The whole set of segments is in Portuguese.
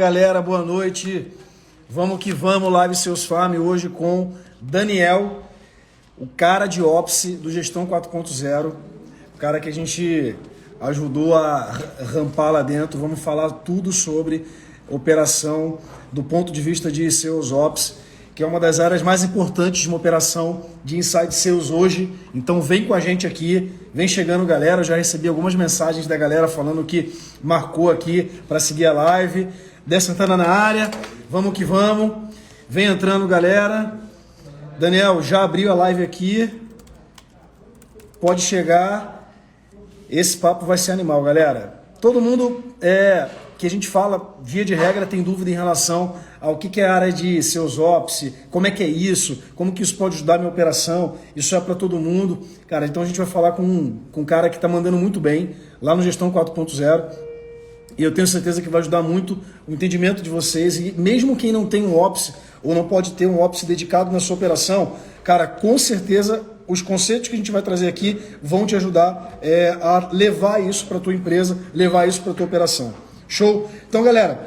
galera, boa noite. Vamos que vamos, Live Seus Farm, hoje com Daniel, o cara de Ops do Gestão 4.0, o cara que a gente ajudou a rampar lá dentro. Vamos falar tudo sobre operação do ponto de vista de Sales Ops, que é uma das áreas mais importantes de uma operação de Inside Sales hoje. Então vem com a gente aqui, vem chegando galera. Eu já recebi algumas mensagens da galera falando que marcou aqui para seguir a live. Dé Santana na área, vamos que vamos. Vem entrando galera. Daniel, já abriu a live aqui. Pode chegar. Esse papo vai ser animal, galera. Todo mundo que a gente fala, via de regra, tem dúvida em relação ao que é a área de Sales Ops, como é que é isso, como que isso pode ajudar a minha operação. Isso é para todo mundo. Cara, então a gente vai falar com um cara que está mandando muito bem lá no Gestão 4.0. E eu tenho certeza que vai ajudar muito o entendimento de vocês. E mesmo quem não tem um Ops ou não pode ter um Ops dedicado na sua operação, cara, com certeza os conceitos que a gente vai trazer aqui vão te ajudar a levar isso para a tua empresa, levar isso para a tua operação. Show? Então, galera,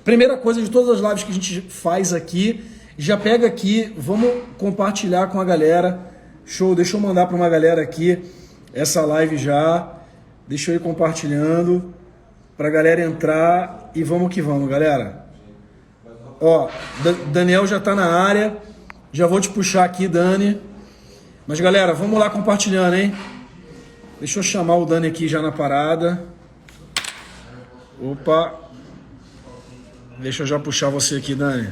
primeira coisa de todas as lives que a gente faz aqui, já pega aqui, vamos compartilhar com a galera. Show? Deixa eu mandar para uma galera aqui essa live já. Deixa eu ir compartilhando para a galera entrar e vamos que vamos, galera. Ó, Daniel já está na área. Já vou te puxar aqui, Dani. Mas, galera, vamos lá compartilhando, hein? Deixa eu chamar o Dani aqui já na parada. Opa. Deixa eu já puxar você aqui, Dani.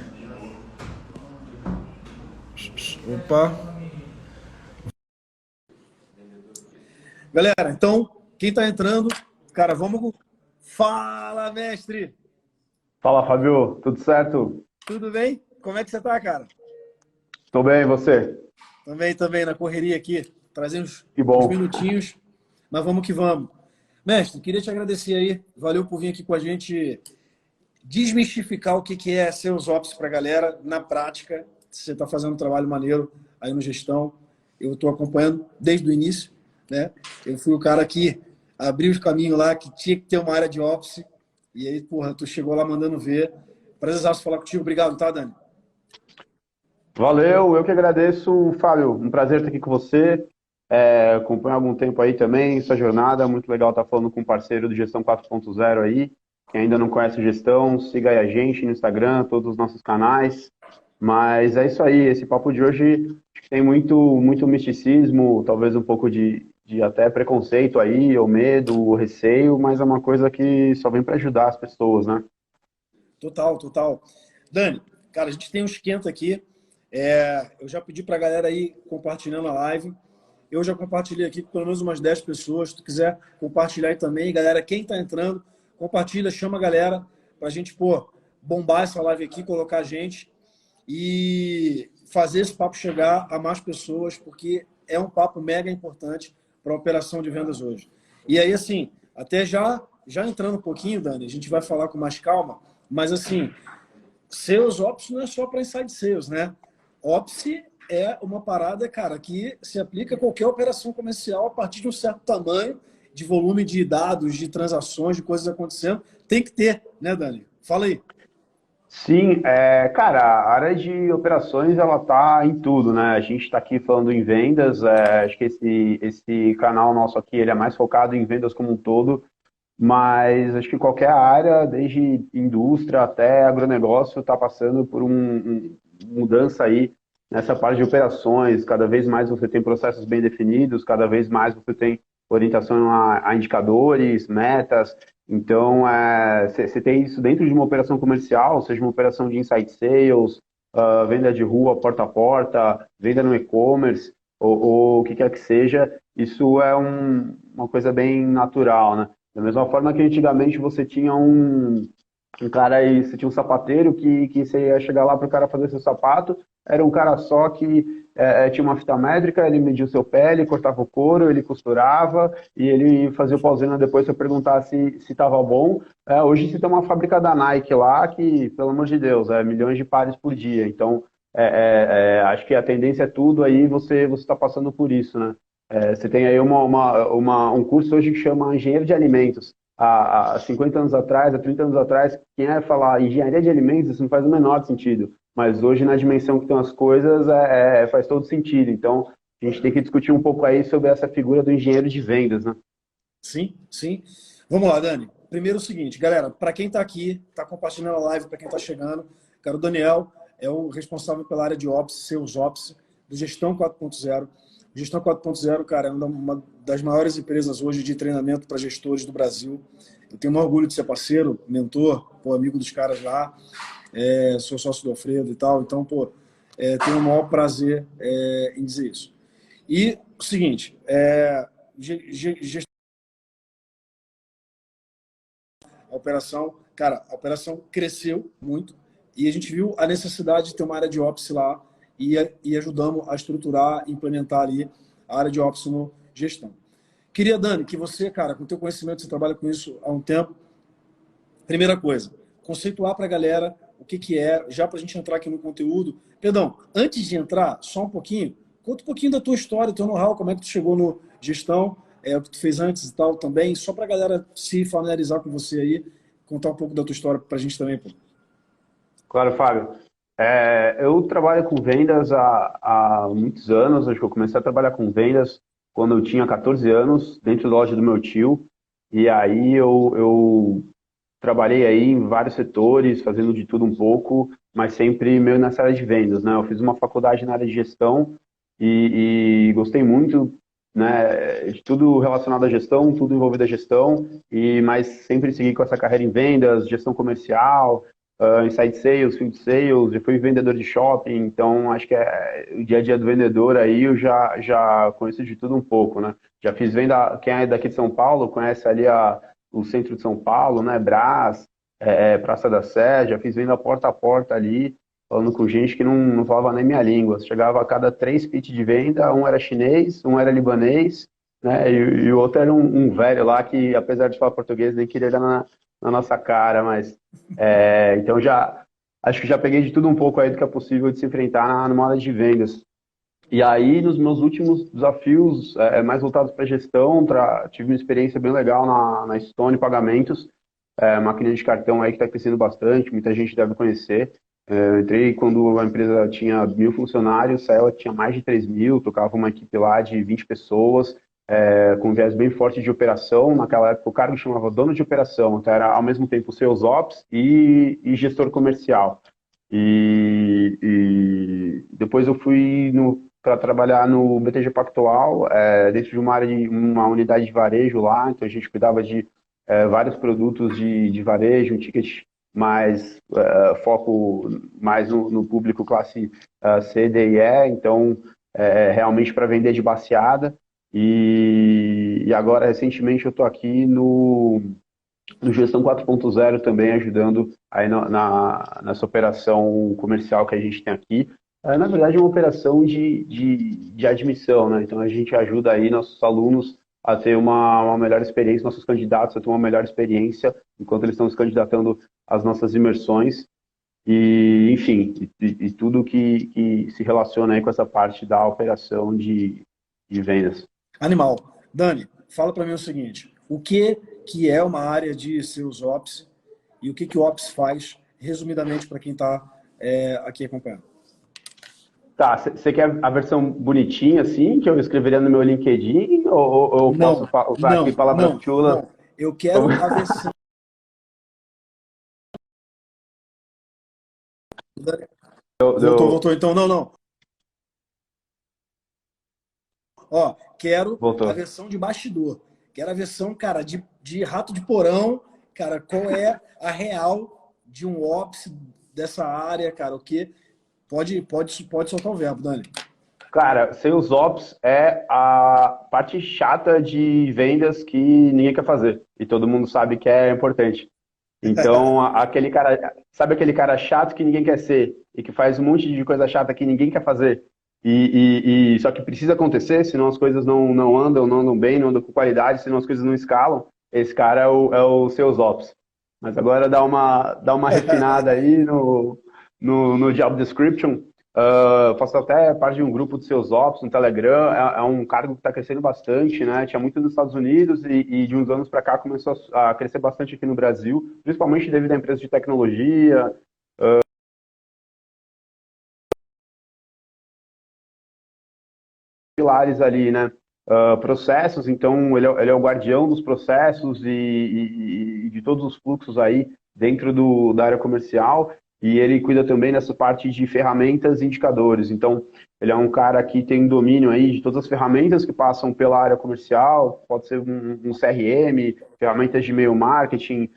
Opa. Galera, então, quem tá entrando, cara, vamos... Fala, mestre! Fala, Fábio. Tudo certo? Tudo bem? Como é que você tá, cara? Tô bem, e você? Também, na correria aqui. Trazendo Que bom. uns minutinhos, mas vamos que vamos. Mestre, queria te agradecer aí. Valeu por vir aqui com a gente desmistificar o que é Sales Ops para a galera na prática. Você está fazendo um trabalho maneiro aí no Gestão. Eu estou acompanhando desde o início, né? Eu fui o cara que abriu os caminhos lá, que tinha que ter uma área de Ops. E aí, porra, tu chegou lá mandando ver. Prazerzaço falar contigo. Obrigado, tá, Dani? Valeu, eu que agradeço, Fábio. Um prazer estar aqui com você. Acompanho há algum tempo aí também essa jornada. Muito legal estar falando com um parceiro do Gestão 4.0 aí. Quem ainda não conhece o Gestão, siga aí a gente no Instagram, todos os nossos canais. Mas é isso aí, esse papo de hoje acho que tem muito misticismo, talvez um pouco de até preconceito aí, ou medo, ou receio, mas é uma coisa que só vem para ajudar as pessoas, né? Total. Dani, cara, a gente tem um esquenta aqui. Eu já pedi para a galera aí compartilhando a live. Eu já compartilhei aqui com pelo menos umas 10 pessoas. Se tu quiser compartilhar aí também, galera, quem está entrando, compartilha, chama a galera para a gente, bombar essa live aqui, colocar a gente e fazer esse papo chegar a mais pessoas, porque é um papo mega importante para a operação de vendas hoje. E aí, assim, até já entrando um pouquinho, Dani, a gente vai falar com mais calma, mas assim, Sales Ops não é só para Inside Sales, né? Ops é uma parada, cara, que se aplica a qualquer operação comercial a partir de um certo tamanho, de volume de dados, de transações, de coisas acontecendo. Tem que ter, né, Dani? Fala aí. Sim, cara, a área de operações, ela tá em tudo, né? A gente está aqui falando em vendas, acho que esse canal nosso aqui, ele é mais focado em vendas como um todo, mas acho que qualquer área, desde indústria até agronegócio, está passando por uma mudança aí nessa parte de operações. Cada vez mais você tem processos bem definidos, cada vez mais você tem orientação a indicadores, metas. Então, você tem isso dentro de uma operação comercial, seja uma operação de inside sales, venda de rua, porta a porta, venda no e-commerce, ou o que quer que seja. Isso é uma coisa bem natural, né? Da mesma forma que antigamente você tinha um cara aí, você tinha um sapateiro que você ia chegar lá para o cara fazer seu sapato, era um cara só que tinha uma fita métrica, ele media o seu pé, ele cortava o couro, ele costurava e ele fazia o pauzinho depois para perguntar se estava bom. Hoje você tem uma fábrica da Nike lá que, pelo amor de Deus, milhões de pares por dia. Então, acho que a tendência é tudo aí, você está passando por isso, né? Você tem aí um curso hoje que chama Engenheiro de Alimentos. há 50 anos atrás, há 30 anos atrás, quem é falar engenharia de alimentos, isso não faz o menor sentido. Mas hoje, na dimensão que estão as coisas, faz todo sentido. Então, a gente tem que discutir um pouco aí sobre essa figura do engenheiro de vendas, né? Sim, sim. Vamos lá, Dani. Primeiro é o seguinte, galera, para quem está aqui, está compartilhando a live, para quem está chegando, cara, o Daniel é o responsável pela área de Ops, Sales Ops, do Gestão 4.0. Gestão 4.0, cara, é uma das maiores empresas hoje de treinamento para gestores do Brasil. Eu tenho um orgulho de ser parceiro, mentor, pô, amigo dos caras lá, sou sócio do Alfredo e tal, então, pô, tenho o maior prazer em dizer isso. E o seguinte, a operação, cara, a operação cresceu muito e a gente viu a necessidade de ter uma área de Ops lá e ajudamos a estruturar, implementar ali a área de Ops no gestão. Queria, Dani, que você, cara, com o teu conhecimento, você trabalha com isso há um tempo, primeira coisa, conceituar para a galera o que é, já para a gente entrar aqui no conteúdo. Perdão, antes de entrar, só um pouquinho, conta um pouquinho da tua história, teu know-how, como é que tu chegou no gestão, o que tu fez antes e tal também, só para a galera se familiarizar com você aí, contar um pouco da tua história para a gente também, pô. Claro, Fábio. Eu trabalho com vendas há muitos anos. Acho que eu comecei a trabalhar com vendas quando eu tinha 14 anos, dentro da loja do meu tio. E aí eu trabalhei aí em vários setores, fazendo de tudo um pouco, mas sempre meio nessa área de vendas, né? Eu fiz uma faculdade na área de gestão e gostei muito, né, de tudo relacionado à gestão, tudo envolvido à gestão, mas sempre segui com essa carreira em vendas, gestão comercial, inside sales, field sales, já fui vendedor de shopping, então acho que o dia a dia do vendedor aí eu já conheço de tudo um pouco, né? Já fiz venda, quem é daqui de São Paulo conhece ali o centro de São Paulo, né, Brás, Praça da Sé, já fiz venda porta a porta ali, falando com gente que não falava nem minha língua. Chegava a cada 3 pitch de venda, um era chinês, um era libanês, né, e o outro era um velho lá que, apesar de falar português, nem queria olhar na nossa cara, mas então acho que já peguei de tudo um pouco aí do que é possível de se enfrentar numa área de vendas. E aí, nos meus últimos desafios, mais voltados para gestão, tive uma experiência bem legal na Stone Pagamentos, máquina de cartão aí que está crescendo bastante, muita gente deve conhecer. Eu entrei quando a empresa tinha 1.000 funcionários, ela tinha mais de 3.000, tocava uma equipe lá de 20 pessoas, com um viés bem forte de operação. Naquela época o cargo chamava dono de operação, então era ao mesmo tempo Sales Ops e gestor comercial. E depois eu fui para trabalhar no BTG Pactual, dentro de uma área uma unidade de varejo lá, então a gente cuidava de vários produtos de varejo, um ticket mais foco mais no público classe C, D e E, então realmente para vender de baseada. E agora recentemente eu estou aqui no Gestão 4.0 também, ajudando aí nessa operação comercial que a gente tem aqui. Na verdade, é uma operação de admissão, né? Então, a gente ajuda aí nossos alunos a ter uma melhor experiência, nossos candidatos a ter uma melhor experiência enquanto eles estão se candidatando às nossas imersões. E, enfim, e tudo que se relaciona aí com essa parte da operação de vendas. Animal. Dani, fala para mim o seguinte, o que é uma área de Sales Ops e o que o Ops faz, resumidamente, para quem está aqui acompanhando. Tá, você quer a versão bonitinha, assim, que eu escreveria no meu LinkedIn, ou posso Não, usar aqui palavras não, chulas? não. Eu quero a versão. Voltou. Então, não. Ó, quero a Voltou. versão de bastidor. Quero a versão, cara, de rato de porão. Cara, qual é a real de um Ops dessa área, cara? O que? Pode soltar o verbo, Dani. Cara, Sales Ops é a parte chata de vendas que ninguém quer fazer. E todo mundo sabe que é importante. Então, aquele cara, sabe aquele cara chato que ninguém quer ser e que faz um monte de coisa chata que ninguém quer fazer? Só que precisa acontecer, senão as coisas não andam bem, não andam com qualidade, senão as coisas não escalam. Esse cara é o Sales Ops. Mas agora dá uma refinada aí no job description. Faço até parte de um grupo de seus ops no Telegram, é um cargo que está crescendo bastante, né? Tinha muito nos Estados Unidos e de uns anos para cá começou a crescer bastante aqui no Brasil, principalmente devido à empresa de tecnologia, pilares ali, né? Processos, então ele é o guardião dos processos e de todos os fluxos aí dentro da área comercial, e ele cuida também dessa parte de ferramentas e indicadores. Então, ele é um cara que tem domínio aí de todas as ferramentas que passam pela área comercial, pode ser um CRM, ferramentas de e-mail marketing,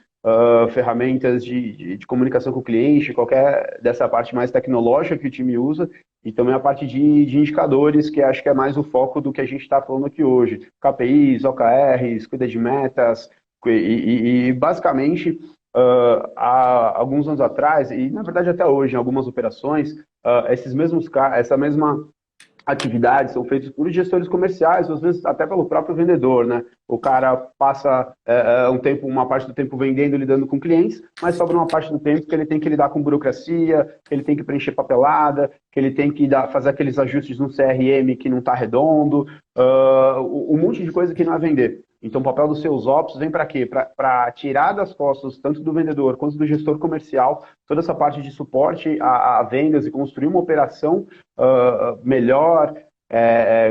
ferramentas de comunicação com o cliente, qualquer dessa parte mais tecnológica que o time usa, e também a parte de indicadores, que acho que é mais o foco do que a gente está falando aqui hoje. KPIs, OKRs, cuida de metas, e basicamente, há alguns anos atrás, e na verdade até hoje, em algumas operações, essa mesma atividades são feitas por gestores comerciais, às vezes até pelo próprio vendedor, né? O cara passa uma parte do tempo vendendo, lidando com clientes, mas sobra uma parte do tempo que ele tem que lidar com burocracia, que ele tem que preencher papelada, que ele tem que fazer aqueles ajustes no CRM que não está redondo, um monte de coisa que não é vender. Então, o papel dos seus ops vem para quê? Para tirar das costas, tanto do vendedor quanto do gestor comercial, toda essa parte de suporte a vendas e construir uma operação melhor,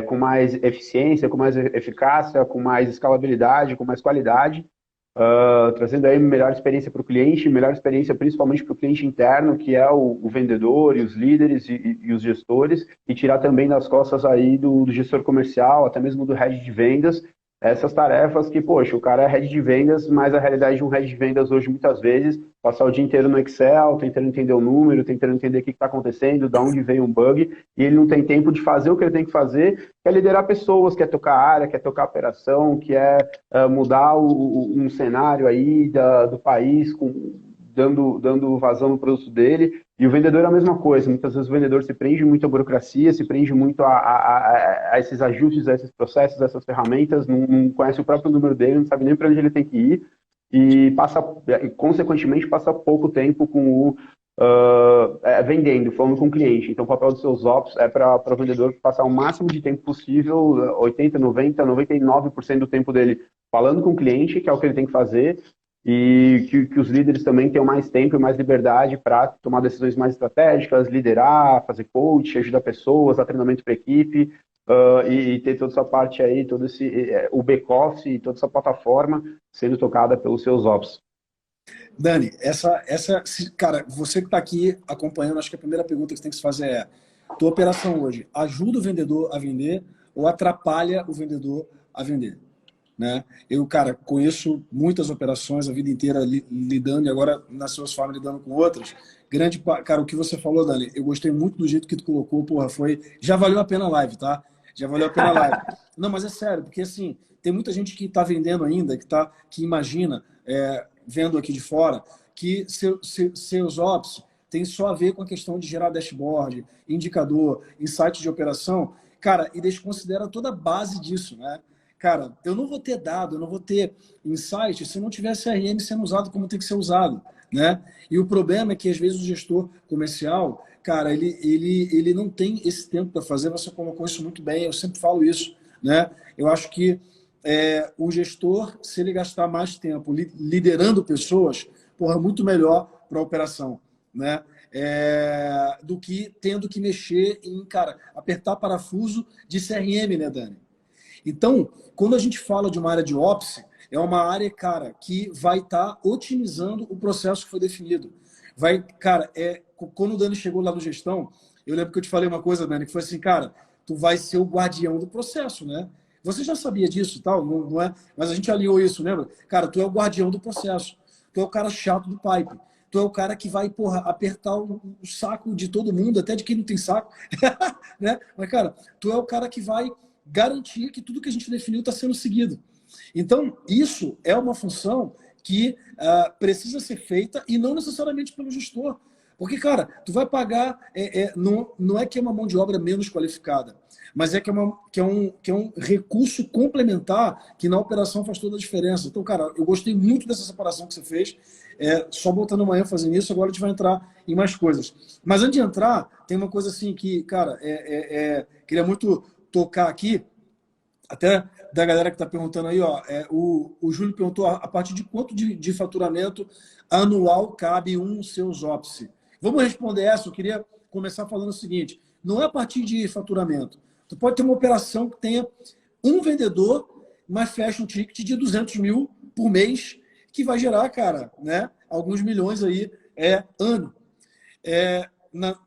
com mais eficiência, com mais eficácia, com mais escalabilidade, com mais qualidade, trazendo aí melhor experiência para o cliente, melhor experiência principalmente para o cliente interno, que é o vendedor e os líderes e os gestores, e tirar também das costas aí do gestor comercial, até mesmo do head de vendas, essas tarefas que, poxa, o cara é head de vendas, mas a realidade de um head de vendas hoje, muitas vezes, passar o dia inteiro no Excel, tentando entender o número, tentando entender o que está acontecendo, de onde veio um bug, e ele não tem tempo de fazer o que ele tem que fazer, que é liderar pessoas, quer tocar área, quer tocar operação, quer mudar um cenário aí do país, dando vazão no produto dele, e o vendedor é a mesma coisa. Muitas vezes o vendedor se prende muito à burocracia, se prende muito a esses ajustes, a esses processos, a essas ferramentas, não conhece o próprio número dele, não sabe nem para onde ele tem que ir, e consequentemente, passa pouco tempo vendendo, falando com o cliente. Então, o papel dos seus ops é para o vendedor passar o máximo de tempo possível, 80, 90, 99% do tempo dele falando com o cliente, que é o que ele tem que fazer, e que os líderes também tenham mais tempo e mais liberdade para tomar decisões mais estratégicas, liderar, fazer coach, ajudar pessoas, dar treinamento para equipe, e ter toda essa parte aí, o back-office e toda essa plataforma sendo tocada pelos seus ops. Dani, cara, você que está aqui acompanhando, acho que a primeira pergunta que você tem que se fazer é: tua operação hoje ajuda o vendedor a vender ou atrapalha o vendedor a vender? Né? Eu, cara, conheço muitas operações a vida inteira lidando, e agora nas suas formas lidando com outras. Cara, o que você falou, Dani, eu gostei muito do jeito que tu colocou, porra, já valeu a pena a live, tá? Já valeu a pena a live. Não, mas é sério, porque assim, tem muita gente que está vendendo ainda, que imagina, vendo aqui de fora, que seus ops tem só a ver com a questão de gerar dashboard, indicador, insight de operação, cara, e desconsidera toda a base disso, né? Cara, eu não vou ter dado, eu não vou ter insight se não tiver CRM sendo usado como tem que ser usado, né? E o problema é que, às vezes, o gestor comercial, cara, ele não tem esse tempo para fazer, você colocou isso muito bem, eu sempre falo isso, né? Eu acho que o gestor, se ele gastar mais tempo liderando pessoas, porra, muito melhor para a operação, né? Do que tendo que mexer em, cara, apertar parafuso de CRM, né, Dani? Então, quando a gente fala de uma área de Ops, é uma área, cara, que vai estar otimizando o processo que foi definido. Cara, quando o Dani chegou lá no gestão, eu lembro que eu te falei uma coisa, Dani, que foi assim, cara, tu vai ser o guardião do processo, né? Você já sabia disso e tal, não é? Mas a gente alinhou isso, lembra? Cara, tu é o guardião do processo. Tu é o cara chato do pipe. Tu é o cara que vai, porra, apertar o saco de todo mundo, até de quem não tem saco. Né? Mas, cara, tu é o cara que vai garantir que tudo que a gente definiu está sendo seguido. Então, isso é uma função que precisa ser feita e não necessariamente pelo gestor. Porque, cara, tu vai pagar, não é que é uma mão de obra menos qualificada, mas é que é um recurso complementar que na operação faz toda a diferença. Então, cara, eu gostei muito dessa separação que você fez, só botando uma ênfase nisso, agora a gente vai entrar em mais coisas. Mas antes de entrar, tem uma coisa assim que, cara, queria muito tocar aqui, até da galera que está perguntando aí, ó, o Júlio perguntou a partir de quanto de faturamento anual cabe seus Opsi. Vamos responder essa. Eu queria começar falando o seguinte: não é a partir de faturamento. Tu pode ter uma operação que tenha um vendedor, mas fecha um ticket de 200 mil por mês, que vai gerar, cara, né, alguns milhões aí ano.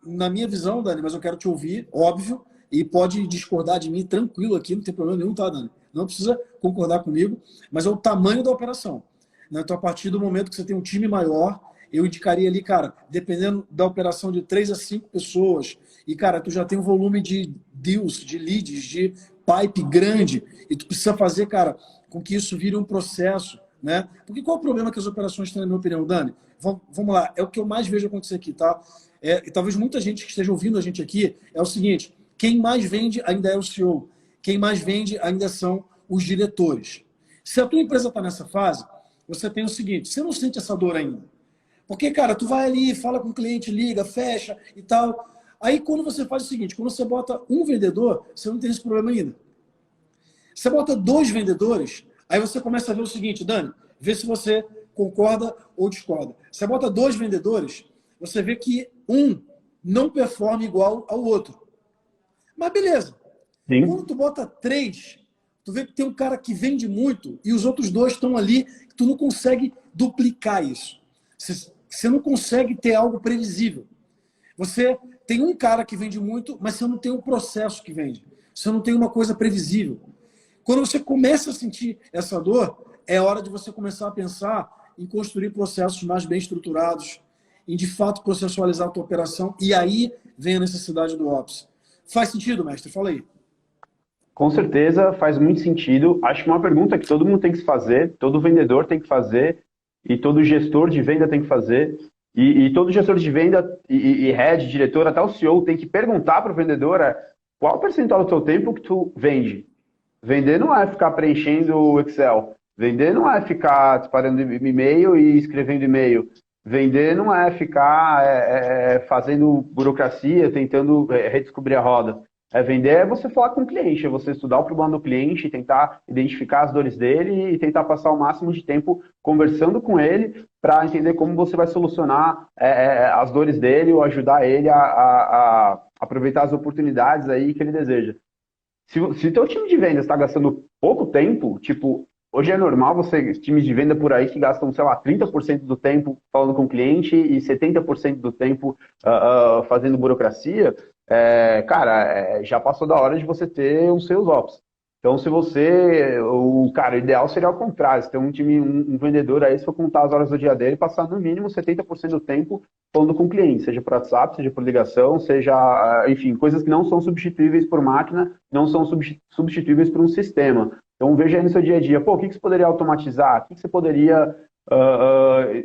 Na minha visão, Dani, mas eu quero te ouvir, óbvio, e pode discordar de mim tranquilo aqui, não tem problema nenhum, tá, Dani? Não precisa concordar comigo, mas é o tamanho da operação. Né? Então, a partir do momento que você tem um time maior, eu indicaria ali, cara, dependendo da operação de 3 a 5 pessoas, e, cara, tu já tem um volume de deals, de leads, de pipe grande, e tu precisa fazer, cara, com que isso vire um processo, né? Porque qual é o problema que as operações têm, na minha opinião, Dani? Vamos lá, é o que eu mais vejo acontecer aqui, tá? E talvez muita gente que esteja ouvindo a gente aqui, é o seguinte: quem mais vende ainda é o CEO. Quem mais vende ainda são os diretores. Se a tua empresa está nessa fase, você tem o seguinte: você não sente essa dor ainda. Porque, cara, tu vai ali, fala com o cliente, liga, fecha e tal. Aí, quando você faz o seguinte, quando você bota um vendedor, você não tem esse problema ainda. Você bota 2 vendedores, aí você começa a ver o seguinte, Dani, vê se você concorda ou discorda. Você bota 2 vendedores, você vê que um não performa igual ao outro. Mas beleza. Sim. Quando tu bota 3, tu vê que tem um cara que vende muito e os outros 2 estão ali, tu não consegue duplicar isso. Você não consegue ter algo previsível. Você tem um cara que vende muito, mas você não tem um processo que vende. Você não tem uma coisa previsível. Quando você começa a sentir essa dor, é hora de você começar a pensar em construir processos mais bem estruturados, em de fato processualizar a tua operação, e aí vem a necessidade do Ops. Faz sentido, mestre? Fala aí. Com certeza faz muito sentido. Acho que uma pergunta que todo mundo tem que se fazer, todo vendedor tem que fazer, e todo gestor de venda tem que fazer, e todo gestor de venda e head, diretor, até o CEO tem que perguntar para o vendedor qual o percentual do teu tempo que tu vende. Vender não é ficar preenchendo o Excel. Vender não é ficar disparando e-mail e escrevendo e-mail. Vender não é ficar fazendo burocracia, tentando redescobrir a roda. Vender é você falar com o cliente, é você estudar o problema do cliente, tentar identificar as dores dele e tentar passar o máximo de tempo conversando com ele para entender como você vai solucionar as dores dele ou ajudar ele a aproveitar as oportunidades aí que ele deseja. Se teu time de vendas está gastando pouco tempo, tipo, hoje é normal times de venda por aí que gastam, sei lá, 30% do tempo falando com o cliente e 70% do tempo fazendo burocracia, cara, já passou da hora de você ter um sales ops. Então, o ideal seria ao contrário, se tem um time, um vendedor aí, se for contar as horas do dia dele, passar no mínimo 70% do tempo falando com o cliente, seja por WhatsApp, seja por ligação, enfim, coisas que não são substituíveis por máquina, não são substituíveis por um sistema. Então, veja aí no seu dia a dia, o que você poderia automatizar, o que você poderia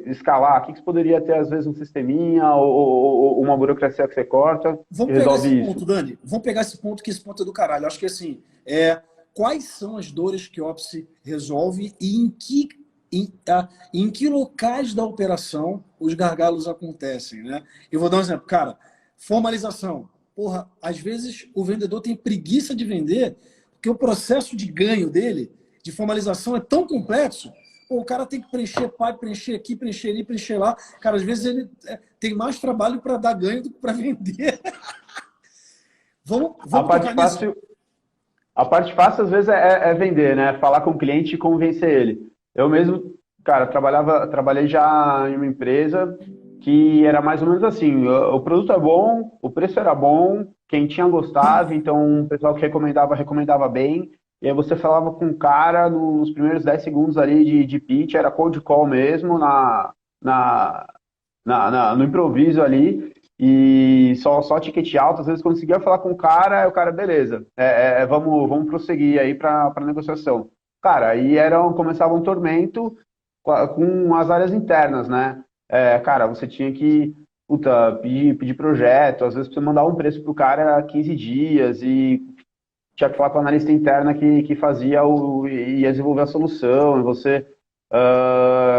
escalar, o que você poderia ter, às vezes, um sisteminha ou uma burocracia que você corta Vamos e pegar resolve esse isso. ponto, Dani. Vamos pegar esse ponto, que esse ponto é do caralho. Acho que assim, quais são as dores que o Ops resolve e em que locais da operação os gargalos acontecem, né? Eu vou dar um exemplo. Cara, formalização. Porra, às vezes o vendedor tem preguiça de vender porque o processo de ganho dele, de formalização, é tão complexo. Pô, o cara tem que preencher pai, preencher aqui, preencher ali, preencher lá. Cara, às vezes ele tem mais trabalho para dar ganho do que para vender. Vamos A parte tocar nisso? fácil, a parte fácil, às vezes, é vender, né? Falar com o cliente e convencer ele. Eu mesmo, cara, trabalhei já em uma empresa que era mais ou menos assim, o produto é bom, o preço era bom, quem tinha gostava, então o pessoal que recomendava bem, e aí você falava com o cara nos primeiros 10 segundos ali de pitch, era cold call mesmo, na, no improviso ali, e só ticket alto, às vezes conseguia falar com o cara, beleza, vamos prosseguir aí para negociação. Cara, aí começava um tormento com as áreas internas, né? Cara, você tinha que puta, pedir projeto, às vezes precisa mandar um preço pro cara a 15 dias e tinha que falar com a analista interna que fazia ia desenvolver a solução, e você,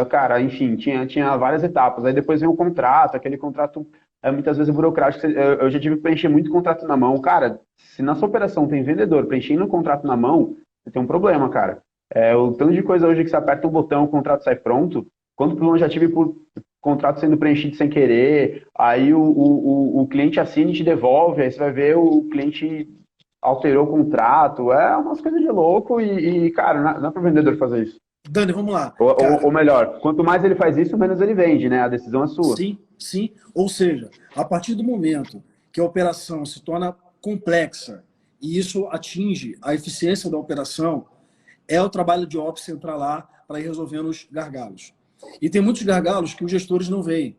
cara, enfim, tinha várias etapas. Aí depois vem o contrato, aquele contrato muitas vezes é burocrático. Eu já tive que preencher muito contrato na mão. Cara, se na sua operação tem vendedor preenchendo um contrato na mão, você tem um problema, cara. O tanto de coisa hoje que você aperta um botão, o contrato sai pronto. Quanto problema eu já tive por contrato sendo preenchido sem querer, aí o cliente assina e te devolve, aí você vai ver o cliente alterou o contrato, umas coisas de louco cara, não é para o vendedor fazer isso. Dani, vamos lá. Ou melhor, quanto mais ele faz isso, menos ele vende, né? A decisão é sua. Sim, sim. Ou seja, a partir do momento que a operação se torna complexa e isso atinge a eficiência da operação, é o trabalho de Ops entrar lá para ir resolvendo os gargalos. E tem muitos gargalos que os gestores não veem.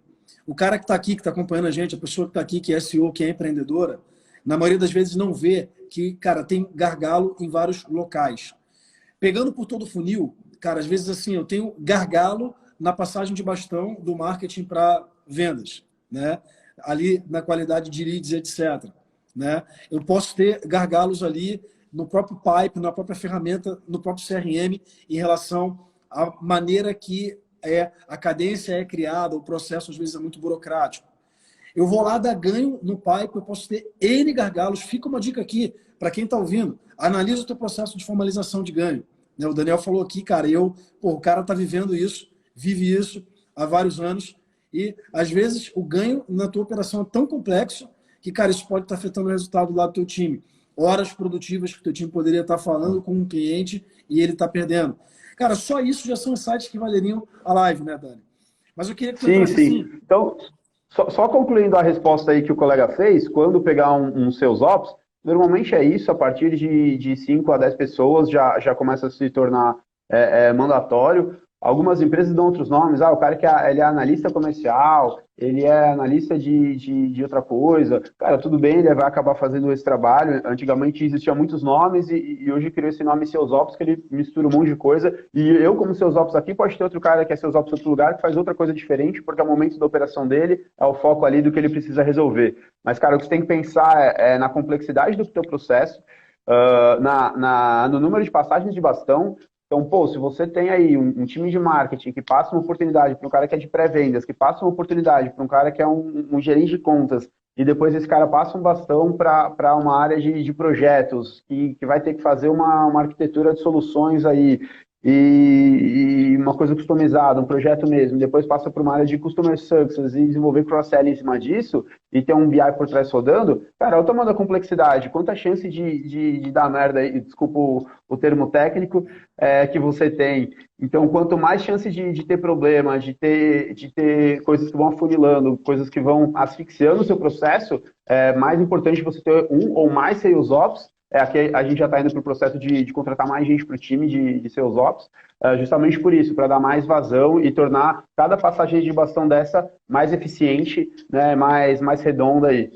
O cara que está aqui, que está acompanhando a gente, a pessoa que está aqui, que é SEO, que é empreendedora, na maioria das vezes não vê que, cara, tem gargalo em vários locais. Pegando por todo o funil, cara, às vezes assim, eu tenho gargalo na passagem de bastão do marketing para vendas, né? Ali na qualidade de leads, etc. Né? Eu posso ter gargalos ali no próprio pipe, na própria ferramenta, no próprio CRM, em relação à maneira que a cadência é criada, o processo às vezes é muito burocrático. Eu vou lá dar ganho no pipe, eu posso ter N gargalos. Fica uma dica aqui, para quem está ouvindo, analisa o teu processo de formalização de ganho. O Daniel falou aqui, cara, o cara está vivendo isso, vive isso há vários anos, e às vezes o ganho na tua operação é tão complexo que, cara, isso pode estar afetando o resultado lá do teu time. Horas produtivas que o teu time poderia estar falando com um cliente e ele está perdendo. Cara, só isso já são insights que valeriam a live, né, Dani? Mas eu queria que tu entrasse assim... Então, só concluindo a resposta aí que o colega fez, quando pegar um seus ops, normalmente é isso, a partir de 5 a 10 pessoas já começa a se tornar mandatório. Algumas empresas dão outros nomes, o cara ele é analista comercial, ele é analista de outra coisa. Cara, tudo bem, ele vai acabar fazendo esse trabalho. Antigamente existiam muitos nomes e hoje criou esse nome Seus Ops, que ele mistura um monte de coisa. E eu, como Seus Ops aqui, pode ter outro cara que é Seus Ops em outro lugar, que faz outra coisa diferente, porque é o momento da operação dele, é o foco ali do que ele precisa resolver. Mas, cara, o que você tem que pensar é na complexidade do teu processo, no número de passagens de bastão. Então, pô, se você tem aí um time de marketing que passa uma oportunidade para um cara que é de pré-vendas, que passa uma oportunidade para um cara que é um gerente de contas, e depois esse cara passa um bastão para uma área de projetos, que vai ter que fazer uma arquitetura de soluções aí, e uma coisa customizada, um projeto mesmo, depois passa para uma área de Customer Success e desenvolver cross-sell em cima disso, e ter um BI por trás rodando, cara, olha o tamanho da complexidade, quanta chance de dar merda aí, desculpa o termo técnico, que você tem. Então, quanto mais chance de ter problema, de ter coisas que vão afunilando, coisas que vão asfixiando o seu processo, é mais importante você ter um ou mais Sales Ops. Aqui a gente já está indo para o processo de contratar mais gente para o time de Sales Ops, justamente por isso, para dar mais vazão e tornar cada passagem de bastão dessa mais eficiente, né, mais redonda aí.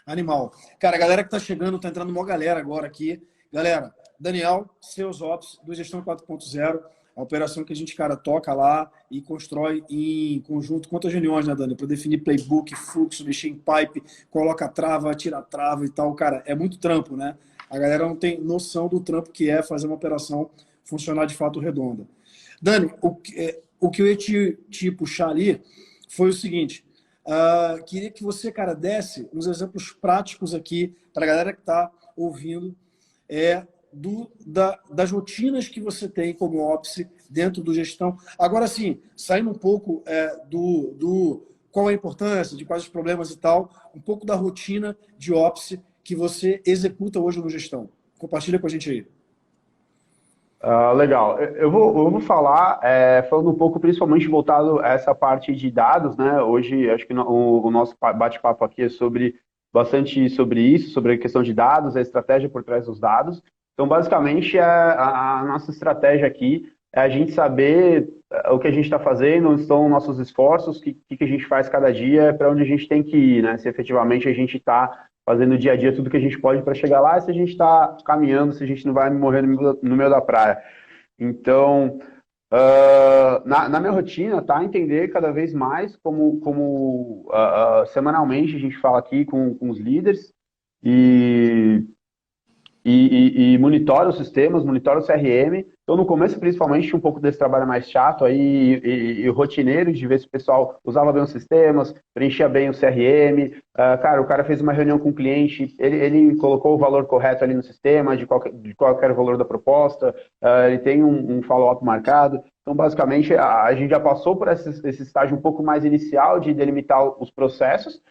Animal. Cara, a galera que está chegando, está entrando uma galera agora aqui. Galera, Daniel, Sales Ops, do Gestão 4.0, a operação que a gente, cara, toca lá e constrói em conjunto. Quantas reuniões, né, Dani? Para definir playbook, fluxo, mexer em pipe, coloca trava, tira trava e tal. Cara, é muito trampo, né? A galera não tem noção do trampo que é fazer uma operação funcionar de fato redonda. Dani, o que eu ia te puxar ali foi o seguinte. Queria que você, cara, desse uns exemplos práticos aqui para a galera que está ouvindo das rotinas que você tem como Ops dentro do gestão. Agora sim, saindo um pouco do qual a importância, de quais os problemas e tal, um pouco da rotina de Ops que você executa hoje no gestão. Compartilha com a gente aí. Legal. Eu vou falar, falando um pouco principalmente voltado a essa parte de dados, né? Hoje, acho que o nosso bate-papo aqui é bastante sobre isso, sobre a questão de dados, a estratégia por trás dos dados. Então, basicamente, a nossa estratégia aqui é a gente saber o que a gente está fazendo, onde estão nossos esforços, o que a gente faz cada dia, para onde a gente tem que ir, né? Se efetivamente a gente está fazendo dia a dia tudo que a gente pode para chegar lá, se a gente está caminhando, se a gente não vai morrer no meio da praia. Então, Na minha rotina, tá? Entender cada vez mais como semanalmente a gente fala aqui com os líderes e e monitora os sistemas, monitora o CRM. Então, no começo, principalmente, tinha um pouco desse trabalho mais chato aí e rotineiro, de ver se o pessoal usava bem os sistemas, preenchia bem o CRM. Cara, o cara fez uma reunião com o cliente, ele colocou o valor correto ali no sistema, de qual era o valor da proposta, ele tem um follow-up marcado. Então, basicamente, a gente já passou por esse estágio um pouco mais inicial de delimitar os processos.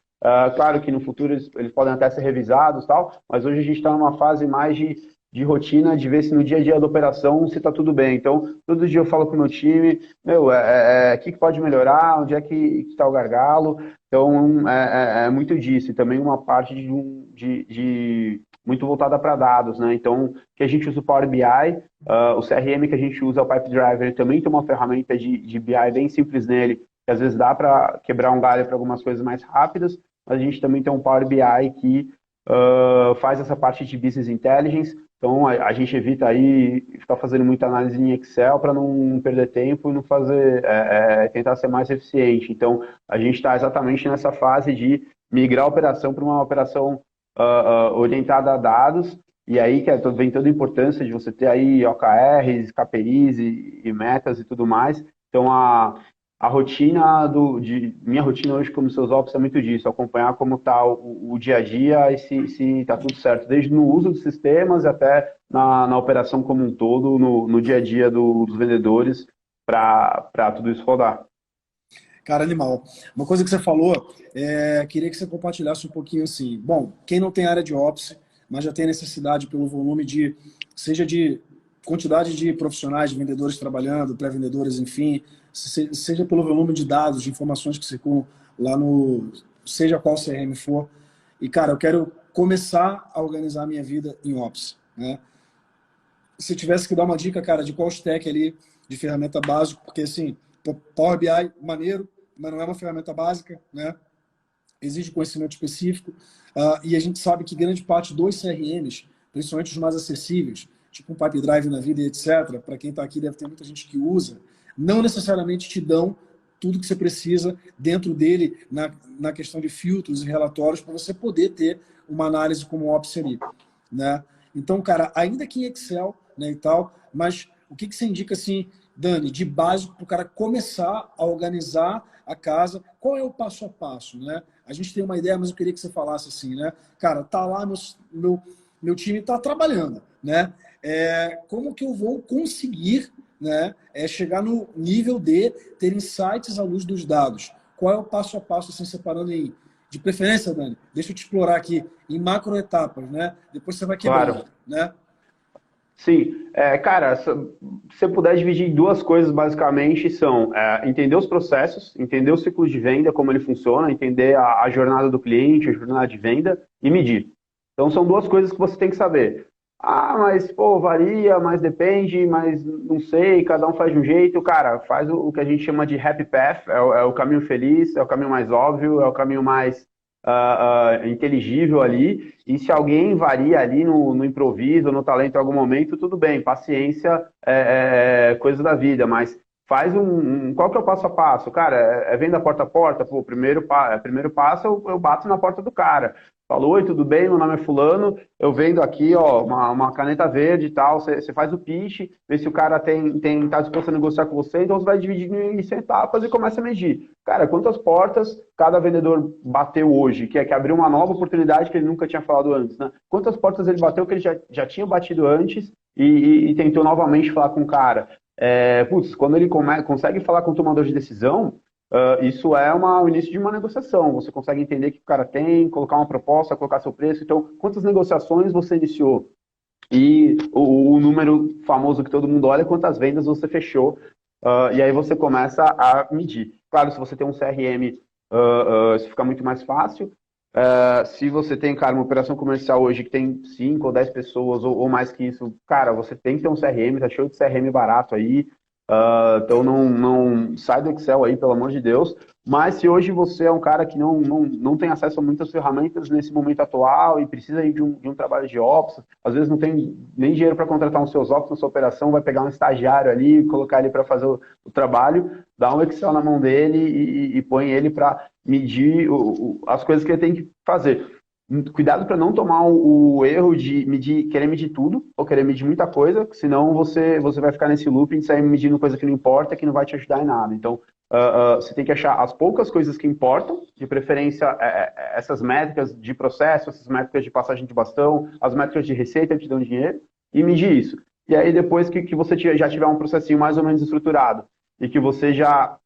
Claro que no futuro eles podem até ser revisados e tal, mas hoje a gente está numa fase mais de rotina, de ver se no dia a dia da operação se está tudo bem. Então, todo dia eu falo com o meu time, meu, o que pode melhorar, onde é que está o gargalo. Então, é muito disso. E também uma parte muito voltada para dados, né? Então, que a gente usa o Power BI, o CRM que a gente usa, o Pipedriver, também tem uma ferramenta de BI bem simples nele, que às vezes dá para quebrar um galho para algumas coisas mais rápidas, mas a gente também tem um Power BI que faz essa parte de Business Intelligence, então a gente evita aí ficar fazendo muita análise em Excel para não perder tempo e não fazer, tentar ser mais eficiente. Então, a gente está exatamente nessa fase de migrar a operação para uma operação orientada a dados, e aí que vem toda a importância de você ter aí OKRs, KPIs e metas e tudo mais. Então, a rotina minha rotina hoje como seus ops é muito disso, acompanhar como está o dia a dia e se está tudo certo, desde no uso dos sistemas até na operação como um todo, no dia a dia dos vendedores, para tudo isso rodar. Cara, animal. Uma coisa que você falou, queria que você compartilhasse um pouquinho assim. Bom, quem não tem área de Ops, mas já tem necessidade pelo volume seja de quantidade de profissionais, de vendedores trabalhando, pré-vendedores, enfim, seja pelo volume de dados, de informações que circulam lá no, seja qual CRM for. E, cara, eu quero começar a organizar a minha vida em Ops, né? Se eu tivesse que dar uma dica, cara, de qual stack ali de ferramenta básica, porque assim, Power BI, maneiro, mas não é uma ferramenta básica, né? Exige conhecimento específico, e a gente sabe que grande parte dos CRMs, principalmente os mais acessíveis, tipo um Pipedrive na vida e etc., para quem está aqui deve ter muita gente que usa, não necessariamente te dão tudo que você precisa dentro dele na questão de filtros e relatórios para você poder ter uma análise como o Ops ali, né? Então, cara, ainda que em Excel, né, e tal, mas o que você indica, assim, Dani, de básico para o cara começar a organizar a casa? Qual é o passo a passo, né? A gente tem uma ideia, mas eu queria que você falasse assim, né? Cara, tá lá, meu time está trabalhando, né? Como que eu vou conseguir, né, chegar no nível de ter insights à luz dos dados? Qual é o passo a passo, assim, separando em, de preferência, Dani, deixa eu te explorar aqui, em macro etapas, né? Depois você vai quebrando, Claro. né? Sim, cara, se você puder dividir em duas coisas, basicamente, são entender os processos, entender o ciclo de venda, como ele funciona, entender a jornada do cliente, a jornada de venda e medir. Então, são duas coisas que você tem que saber. Ah, mas, pô, varia, mas depende, mas não sei, cada um faz de um jeito. Cara, faz o que a gente chama de happy path, é o caminho feliz, é o caminho mais óbvio, é o caminho mais inteligível ali, e se alguém varia ali no improviso, no talento em algum momento, tudo bem, paciência é coisa da vida, mas faz qual que é o passo a passo? Cara, venda porta a porta? Pô, primeiro passo eu bato na porta do cara. Falou, oi, tudo bem? Meu nome é fulano, eu vendo aqui, ó, uma caneta verde e tal, você faz o pitch, vê se o cara tá disposto a negociar com você, então você vai dividir em etapas e começa a medir. Cara, quantas portas cada vendedor bateu hoje, que abriu uma nova oportunidade que ele nunca tinha falado antes, né? Quantas portas ele bateu que ele já tinha batido antes e tentou novamente falar com o cara? Quando ele consegue falar com o tomador de decisão, isso é o início de uma negociação. Você consegue entender o que o cara tem, colocar uma proposta, colocar seu preço. Então, quantas negociações você iniciou? E o número famoso que todo mundo olha é quantas vendas você fechou. E aí você começa a medir. Claro, se você tem um CRM, isso fica muito mais fácil. Se você tem, cara, uma operação comercial hoje que tem 5 ou 10 pessoas ou mais que isso, cara, você tem que ter um CRM, tá show de CRM barato aí. Então não sai do Excel aí, pelo amor de Deus. Mas se hoje você é um cara que não tem acesso a muitas ferramentas nesse momento atual e precisa aí de um trabalho de ops, às vezes não tem nem dinheiro para contratar um seus ops na sua operação, vai pegar um estagiário ali, colocar ele para fazer o trabalho, dá um Excel na mão dele e põe ele para medir as coisas que ele tem que fazer. Cuidado para não tomar o erro de querer medir tudo, ou querer medir muita coisa, senão você vai ficar nesse looping de sair medindo coisa que não importa, que não vai te ajudar em nada. Então, você tem que achar as poucas coisas que importam, de preferência essas métricas de processo, essas métricas de passagem de bastão, as métricas de receita que te dão dinheiro, e medir isso. E aí, depois que você já tiver um processinho mais ou menos estruturado, e que você já